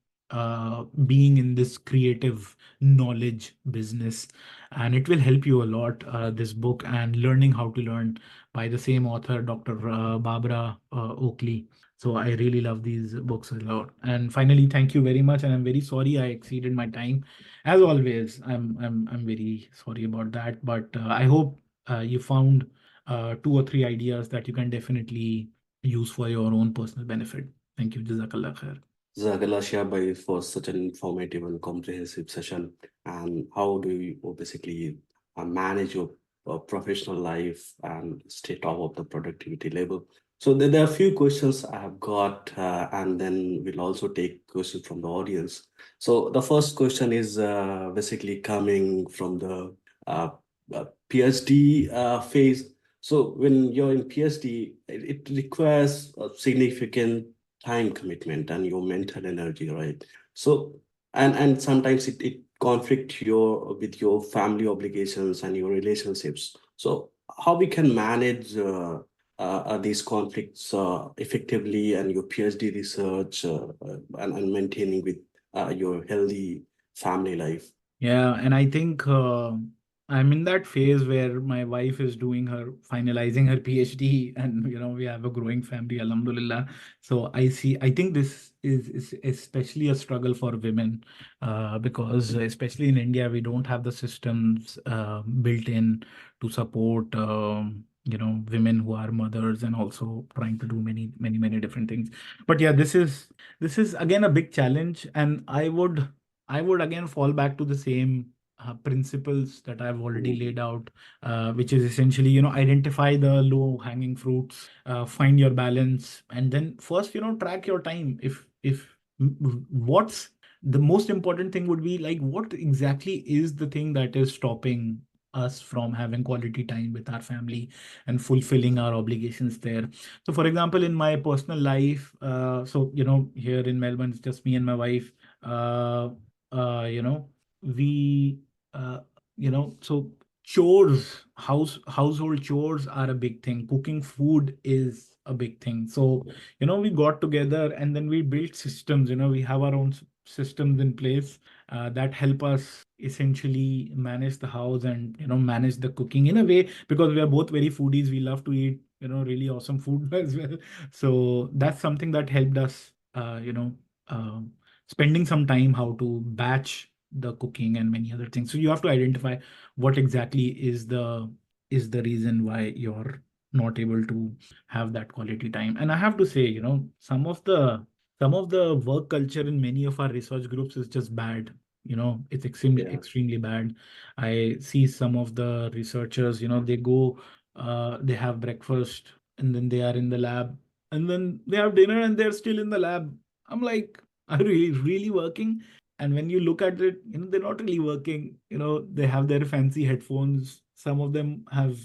being in this creative knowledge business, and it will help you a lot, this book, and Learning How to Learn by the same author, Dr. Barbara Oakley. So I really love these books a lot. And finally, thank you very much. And I'm very sorry I exceeded my time. As always, I'm very sorry about that. But I hope you found two or three ideas that you can definitely use for your own personal benefit. Thank you. Jazakallah khair. Jazakallah Shihab for such an informative and comprehensive session. And how do you basically manage your professional life and stay top of the productivity level? So there are a few questions I have got, and then we'll also take questions from the audience. So the first question is basically coming from the uh, PhD phase. So when you're in PhD, it requires a significant time commitment and your mental energy, right? So and sometimes it conflict your with your family obligations and your relationships. So how we can manage these conflicts effectively, and your PhD research and maintaining with your healthy family life. Yeah, and I think I'm in that phase where my wife is doing her finalizing her PhD, and we have a growing family, alhamdulillah. So I think this is especially a struggle for women, because especially in India, we don't have the systems built in to support women who are mothers and also trying to do many many many different things. But yeah, this is again a big challenge, and I would again fall back to the same principles that I've already Mhm. laid out, which is essentially, identify the low hanging fruits, find your balance, and then first, track your time. If what's the most important thing would be like, what exactly is the thing that is stopping us from having quality time with our family and fulfilling our obligations there. So, for example, in my personal life, so here in Melbourne, it's just me and my wife. Uh, we uh, so chores, household chores are a big thing. Cooking food is a big thing. So we got together and then we built systems. We have our own systems in place that help us essentially manage the house and manage the cooking in a way, because we are both very foodies. We love to eat really awesome food as well. So that's something that helped us um spending some time how to batch the cooking and many other things. So you have to identify what exactly is the is the reason why you're not able to have that quality time. And I have to say, some of the work culture in many of our research groups is just bad. It's Yeah. extremely bad. I see some of the researchers, they go, they have breakfast, and then they are in the lab, and then they have dinner and they're still in the lab. I'm like, are you really working? And when you look at it, they're not really working. They have their fancy headphones. Some of them have,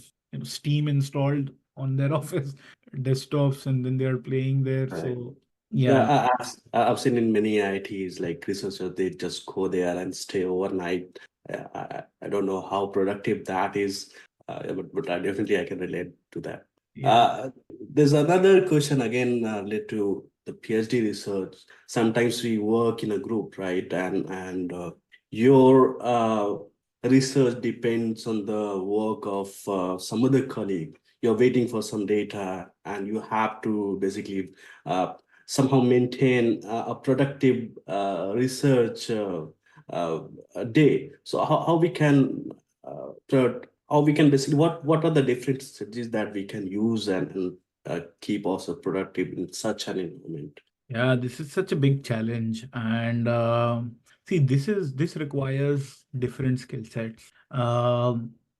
Steam installed on their office desktops, and then they are playing there. Right. So Yeah, yeah. I've seen in many IITs like researchers, they just go there and stay overnight. I don't know how productive that is, but I can relate to that. Yeah. Uh, there's another question again related to the PhD research. Sometimes we work in a group, right? And your research depends on the work of some other colleague. You're waiting for some data, and you have to basically uh, somehow maintain a productive research day. So how we can how we can basically what are the different strategies that we can use and keep also productive in such an environment? Yeah, this is such a big challenge, and see, this requires different skill sets.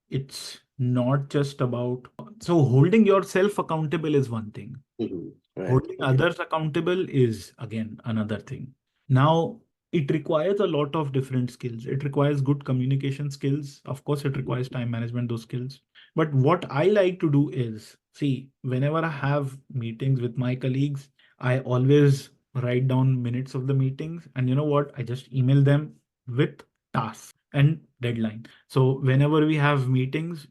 It's not just about, so holding yourself accountable is one thing. Mhm. Right. Holding Okay. others accountable is again another thing. Now, it requires a lot of different skills. It requires good communication skills. Of course, it requires time management, those skills. But what I like to do is, see, whenever I have meetings with my colleagues, I always write down minutes of the meetings. And you know what? I just email them with tasks and deadline. So whenever we have meetings,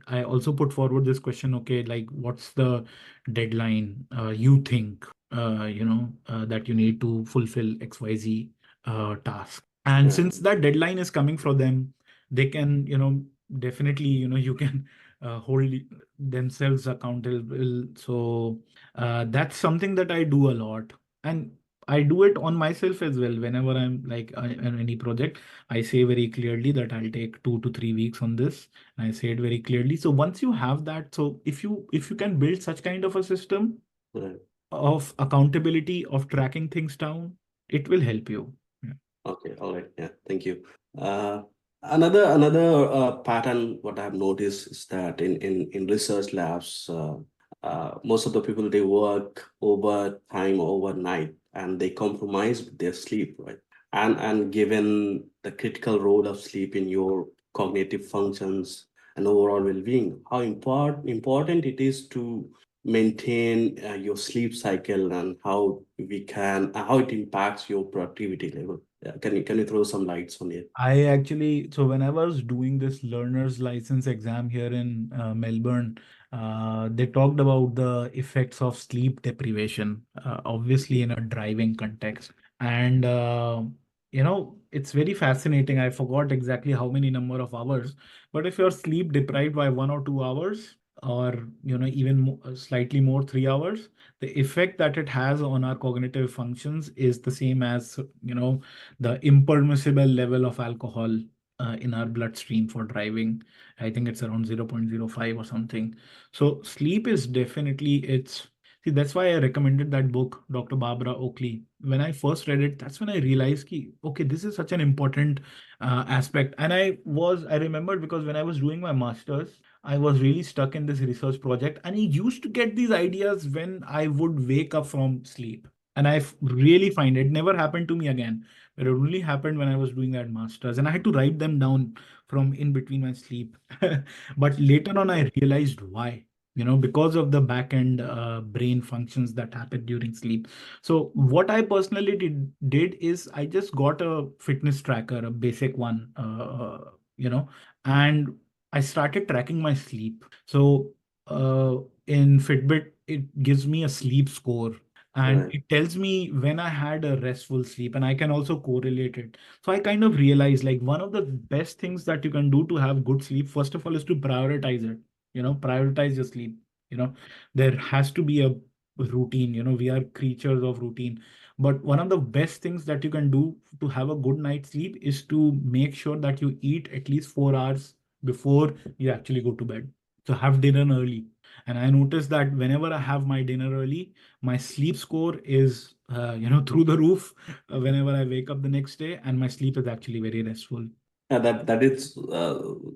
I also put forward this question, okay, like what's the deadline you think that you need to fulfill XYZ task. And Right. since that deadline is coming from them, they can, definitely, you can hold themselves accountable. So that's something that I do a lot. And I do it on myself as well. Whenever I'm like on any project, I say very clearly that I'll take 2 to 3 weeks on this. And I say it very clearly. So once you have that, so if you can build such kind of a system Right. of accountability, of tracking things down, it will help you. Yeah. Okay, all right. Yeah, thank you. Uh, another pattern what I've noticed is that in research labs, most of the people they work overtime overnight and they compromise with their sleep, right? And given the critical role of sleep in your cognitive functions and overall well-being, how important it is to maintain your sleep cycle and how it impacts your productivity level. Yeah, can you throw some lights on it? I actually, so when I was doing this learner's license exam here in Melbourne, they talked about the effects of sleep deprivation, obviously in a driving context. And, it's very fascinating. I forgot exactly how many number of hours, but if you're sleep deprived by 1 or 2 hours, or, even slightly more, 3 hours, the effect that it has on our cognitive functions is the same as, the impermissible level of alcohol in our bloodstream for driving. I think it's around 0.05 or something. So sleep is definitely it's see, that's why I recommended that book, Dr. Barbara Oakley. When I first read it, that's when I realized ki, okay, this is such an important aspect. And I remembered because when I was doing my master's, I was really stuck in this research project, and I used to get these ideas when I would wake up from sleep. And really find it never happened to me again, but it only happened when I was doing that masters, and I had to write them down from in between my sleep. But later on, I realized why. Because of the back end brain functions that happen during sleep. So what I personally did is I just got a fitness tracker, a basic one, and I started tracking my sleep. So uh, in Fitbit, it gives me a sleep score, and Right. it tells me when I had a restful sleep, and I can also correlate it. So I kind of realized like one of the best things that you can do to have good sleep, first of all, is to prioritize it. Prioritize your sleep. There has to be a routine. We are creatures of routine. But one of the best things that you can do to have a good night's sleep is to make sure that you eat at least 4 hours before you actually go to bed. So have dinner early. And I noticed that whenever I have my dinner early, my sleep score is, through the roof whenever I wake up the next day, and my sleep is actually very restful. Yeah, that is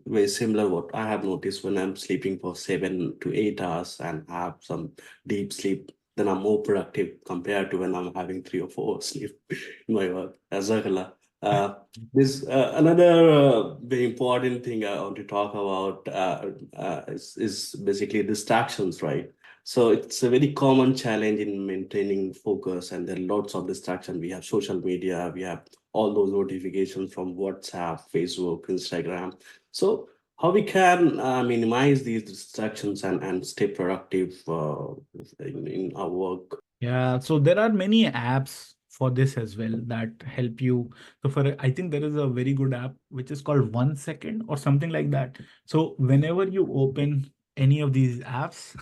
very similar what I have noticed when I'm sleeping for 7 to 8 hours and have some deep sleep, then I'm more productive compared to when I'm having 3 or 4 hours sleep in my work. Jazakallah. Uh, this another very important thing I want to talk about is basically distractions, right? So it's a very common challenge in maintaining focus, and there are lots of distraction. We have social media, we have all those notifications from WhatsApp, Facebook, Instagram. So how we can minimize these distractions and stay productive in our work. Yeah, so there are many apps for this as well that help you. So for I think there is a very good app which is called 1 Second or something like that. So whenever you open any of these apps,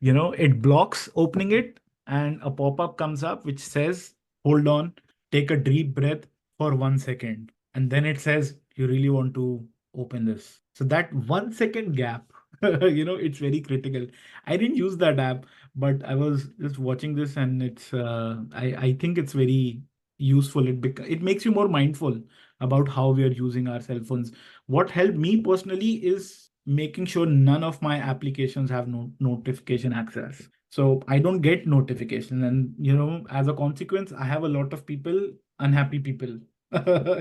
it blocks opening it, and a pop-up comes up which says, hold on, take a deep breath for 1 second. And then it says, you really want to open this. So that 1 second gap, it's very critical. I didn't use that app, but I was just watching this, and it's I think it's very useful. It makes you more mindful about how we are using our cell phones. What helped me personally is making sure none of my applications have no notification access. So I don't get notification, and as a consequence, I have a lot of people, unhappy people.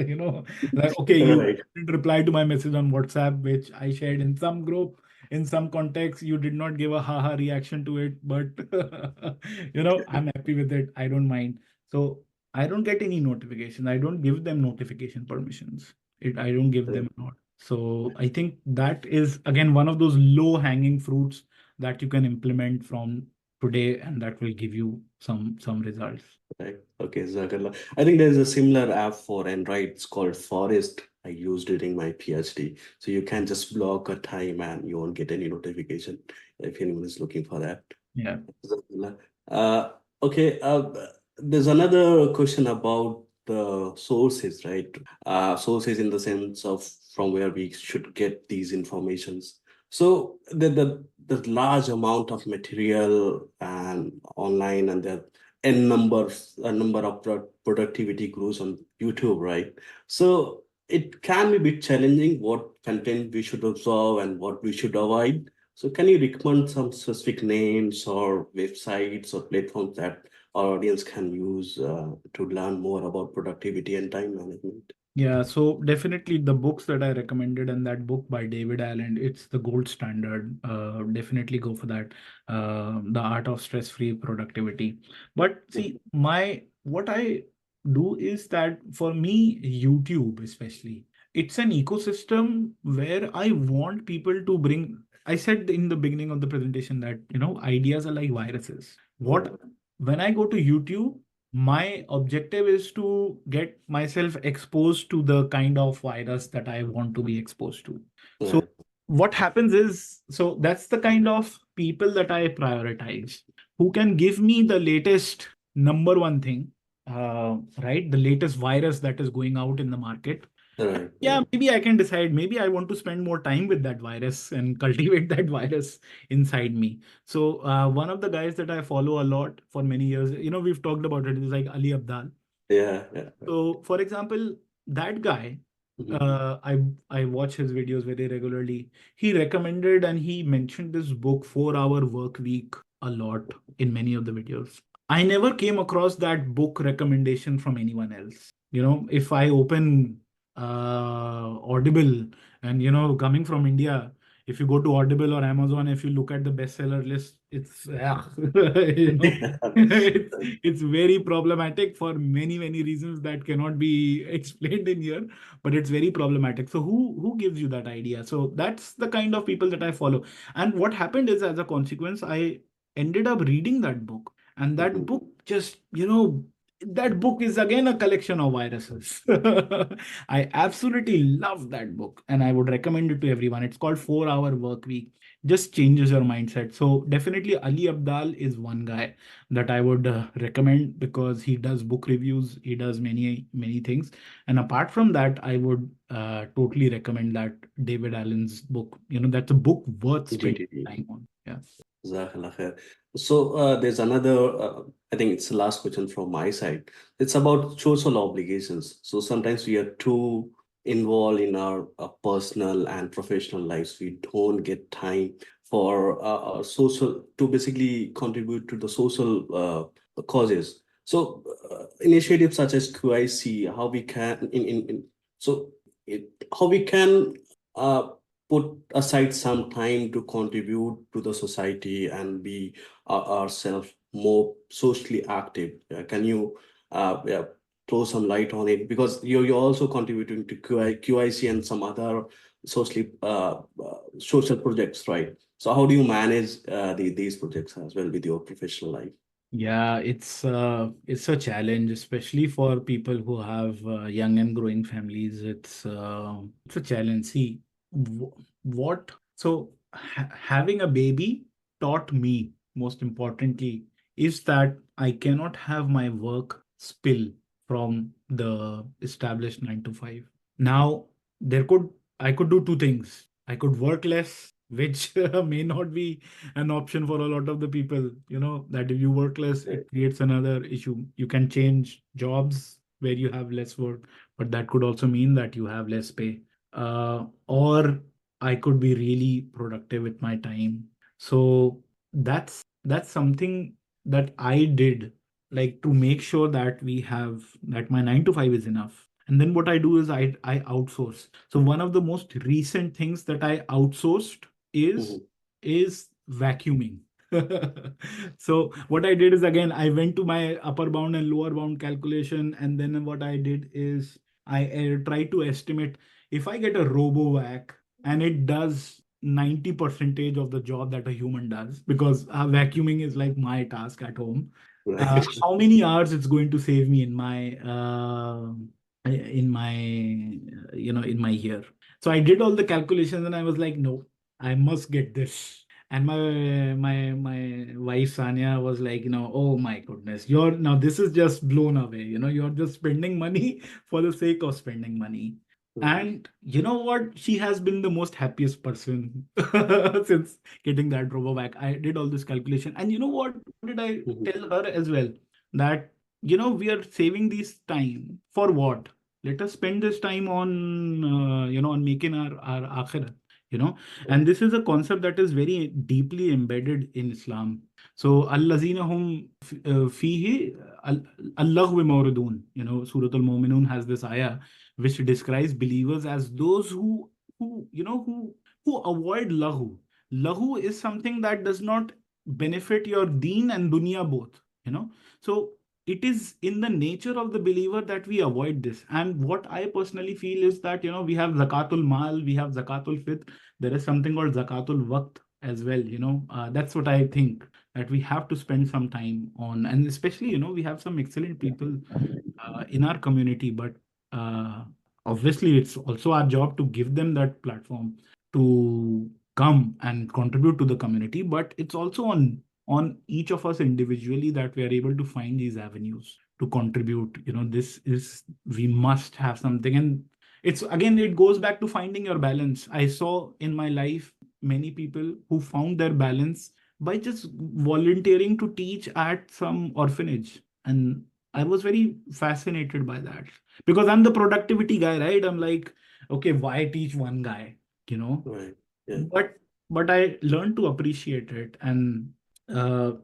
you know, like, okay, you Right. didn't reply to my message on WhatsApp, which I shared in some group, in some context. You did not give a haha reaction to it, but I'm happy with it. I don't mind. So I don't get any notification. I don't give them notification permissions. I don't give them a lot. So I think that is again one of those low hanging fruits that you can implement from today, and that will give you some results. Right. Okay, Zakallah. I think there's a similar app for Android. It's called Forest. I used during my PhD. So you can just block a time and you won't get any notification if anyone is looking for that. Yeah. Jazakallah. Uh, okay, there's another question about the sources, right? Sources in the sense of from where we should get these informations. So the large amount of material and online, and the a number of productivity gurus on YouTube, right? So it can be a bit challenging what content we should observe and what we should avoid. So can you recommend some specific names or websites or platforms that our audience can use to learn more about productivity and time management? Yeah, so definitely the books that I recommended, and that book by David Allen, it's the gold standard. Definitely go for that. The Art of Stress-Free Productivity. But see, my what I do is that for me, YouTube especially, it's an ecosystem where I want people to bring. I said in the beginning of the presentation that ideas are like viruses. Mm. When I go to YouTube, my objective is to get myself exposed to the kind of virus that I want to be exposed to. So Right, what happens is, so that's the kind of people that I prioritize, who can give me the latest number one thing, right? The latest virus that is going out in the market. right, Yeah, right. maybe I can decide. Maybe I want to spend more time with that virus and cultivate that virus inside me. So, one of the guys that I follow a lot for many years, we've talked about it, is like Ali Abdal. Yeah, yeah. Right. So, for example, that guy, Mhm. I watch his videos very regularly. He recommended and he mentioned this book, 4 Hour Work Week, a lot in many of the videos. I never came across that book recommendation from anyone else. If I open Audible, and coming from India, if you go to Audible or Amazon, if you look at the bestseller list, it's Yeah. it's very problematic for many many reasons that cannot be explained in here, but it's very problematic. So who gives you that idea? So that's the kind of people that I follow. And what happened is, as a consequence, I ended up reading that book, and that Mhm. book just that book is again a collection of viruses. I absolutely love that book, and I would recommend it to everyone. It's called 4 Hour Work Week. just changes your mindset. So definitely Ali Abdal is one guy that I would recommend, because he does book reviews, he does many things. And apart from that, I would totally recommend that David Allen's book. That's a book worth spending GTD. time on. Yeah. Jazakallah khair. So there's another, I think it's the last question from my side. It's about social obligations. So sometimes we are too involved in our personal and professional lives. We don't get time for social, to basically contribute to the social causes. So initiatives such as QIC, how we can so it, how we can uh, put aside some time to contribute to the society and be ourselves more socially active. Can you yeah, throw some light on it? Because you're also contributing to QIC and some other socially social projects, right? So how do you manage these projects as well with your professional life? Yeah, it's a challenge, especially for people who have young and growing families. It's a challenge. See, what having a baby taught me, most importantly, is that I cannot have my work spill from the established 9 to 5. Now, there could I could do two things. I could work less, which may not be an option for a lot of the people. That if you work less, Right. it creates another issue. You can change jobs where you have less work, but that could also mean that you have less pay. Or I could be really productive with my time. So that's something that I did, like, to make sure that my 9 to 5 is enough. And then what I do is I outsource. So one of the most recent things that I outsourced is Mhm. is vacuuming. So what I did is, again, I went to my upper bound and lower bound calculation, and then what I did is I tried to estimate, if I get a robo vac and it does 90 percentage of the job that a human does, because vacuuming is like my task at home. Right. How many hours it's going to save me in my year. So I did all the calculations and I was like, no, I must get this. And my wife Sanya was like, oh my goodness, you're now this is just blown away. You're just spending money for the sake of spending money. Right. And you know what? She has been the most happiest person since getting that robo back. I did all this calculation. And you know what did I Mhm. tell her as well? That, we are saving this time for what? Let us spend this time on making our akhirah, you know. And Right. this is a concept that is very deeply embedded in Islam. So, allazina hum fihi al-laghwi mawridun. Surah Al-Mu'minun has this ayah which describes believers as those who avoid lahu. Lahu is something that does not benefit your deen and dunya both. So it is in the nature of the believer that we avoid this. And what I personally feel is that we have zakatul mal, we have zakatul fitr. There is something called zakatul waqt as well. That's what I think, that we have to spend some time on. And especially, we have some excellent people in our community, but uh, obviously it's also our job to give them that platform to come and contribute to the community. But it's also on each of us individually that we are able to find these avenues to contribute. This is We must have something. And it's, again, it goes back to finding your balance. I saw in my life many people who found their balance by just volunteering to teach at some orphanage. And I was very fascinated by that, because I'm the productivity guy, right? I'm like, okay, why teach one guy, you know? Right. Yeah. But I learned to appreciate it. And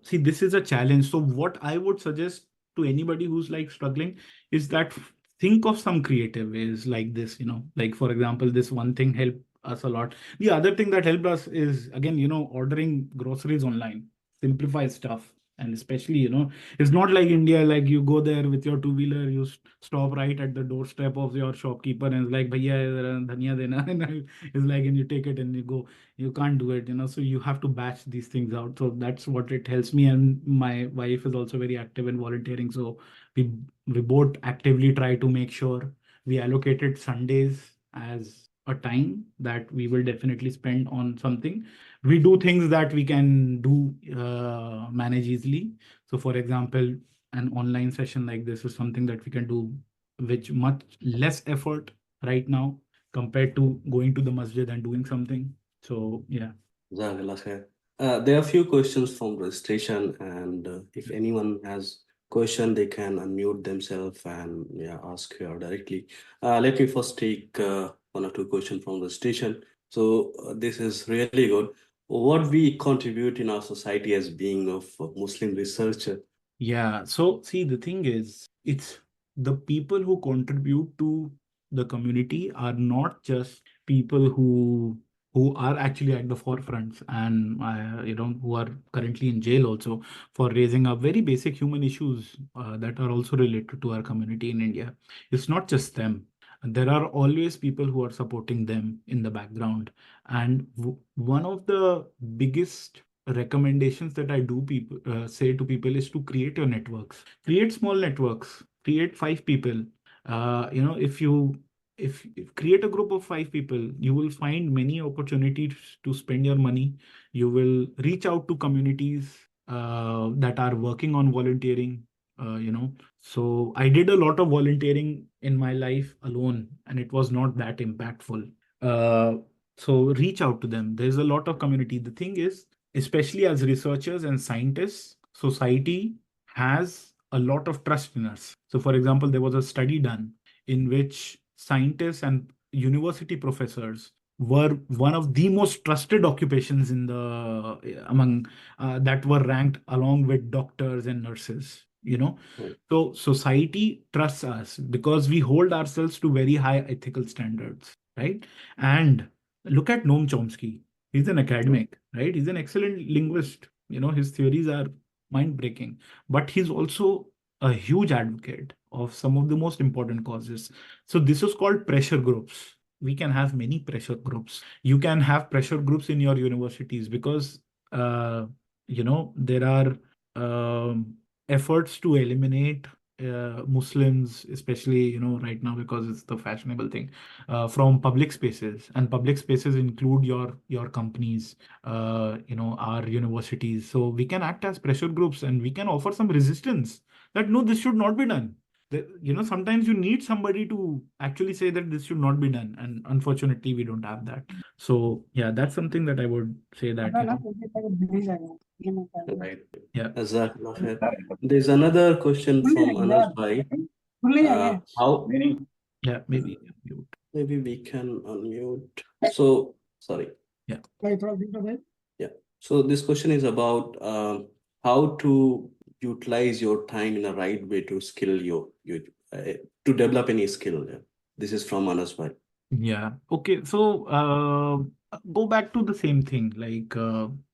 see, this is a challenge. So what I would suggest to anybody who's like struggling is that think of some creative ways like this. Like, for example, this one thing helped us a lot. The other thing that helped us is, again, ordering groceries online simplifies stuff. And especially, it's not like India, like you go there with your two-wheeler, you stop right at the doorstep of your shopkeeper and it's like, bhaiya, dhania dena. And it's like, and you take it and you go. You can't do it. So you have to batch these things out. So that's what it helps me. And my wife is also very active in volunteering. So we we both actively try to make sure we allocated Sundays as a time that we will definitely spend on something. We do things that we can do manage easily. So, for example, an online session like this is something that we can do with much less effort right now compared to going to the masjid and doing something. So, yeah. Jazakallah khair. There are a few questions from registration, and if anyone has question, they can unmute themselves and yeah, ask here directly. Let me first take one or two questions from the station. So this is really good. What we contribute in our society as being of a Muslim researcher. Yeah. So, see, the thing is, it's the people who contribute to the community are not just people who are actually at the forefronts and who are currently in jail also for raising up very basic human issues that are also related to our community in India. It's not just them. There are always people who are supporting them in the background. And one of the biggest recommendations that I do people say to people is to create your networks. Create small networks. Create 5 people. If you if create a group of 5 people, you will find many opportunities to spend your money. You will reach out to communities that are working on volunteering. So I did a lot of volunteering in my life alone, and it was not that impactful. Uh, so reach out to them. There's a lot of community. The thing is, especially as researchers and scientists, society has a lot of trust in us. So, for example, there was a study done in which scientists and university professors were one of the most trusted occupations in the among that were ranked along with doctors and nurses. So society trusts us because we hold ourselves to very high ethical standards, right? And look at Noam Chomsky. He's an academic, right? He's an excellent linguist. His theories are mind-breaking, but he's also a huge advocate of some of the most important causes. So this is called pressure groups. We can have many pressure groups. You can have pressure groups in your universities because there are um, efforts to eliminate Muslims, especially right now because it's the fashionable thing, from public spaces, and public spaces include your companies, our universities. So we can act as pressure groups, and we can offer some resistance that no, this should not be done. Sometimes you need somebody to actually say that this should not be done, and unfortunately, we don't have that. So yeah, that's something that I would say that Right. yeah. Jazakallah khair. There's another question from Anas Bhai. How Yeah, maybe mute. maybe we can unmute. So sorry. Yeah. Yeah. So this question is about how to utilize your time in a right way to skill you to develop any skill. Yeah. This is from Anas Bhai. Yeah. Okay. So go back to the same thing, like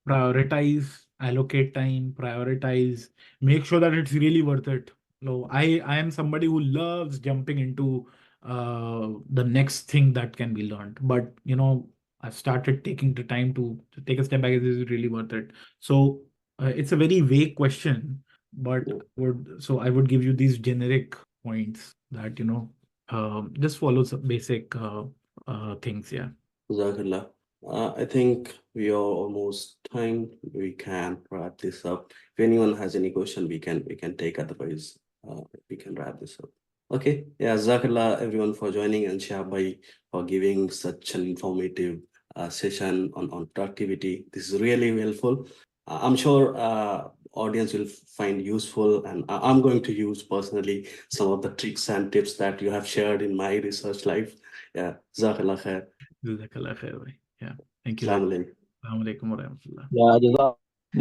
prioritize, allocate time, prioritize, make sure that it's really worth it. No, I am somebody who loves jumping into the next thing that can be learned. But I've started taking the time to take a step back. Is it really worth it? So it's a very vague question, but Yeah. I would give you these generic points that just follow some basic things. Yeah. Jazakallah. I think we are almost time. We can wrap this up. If anyone has any question, we can take. Otherwise, we can wrap this up. Okay. Yeah, Jazakallah everyone for joining and Shihab bhai for giving such an informative session on productivity. This is really helpful. I'm sure audience will find useful, and I'm going to use personally some of the tricks and tips that you have shared in my research life. Yeah, Jazakallah khair. Jazakallah khair, bhai. Yeah. Thank you very Assalamu much. alaikum. Assalamu alaikum wa rahmatullah. Yeah,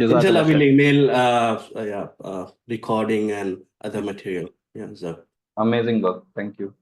Inshallah, Jazakallah we'll khair. email recording and other material. Yeah, Zak. Amazing work. Thank you.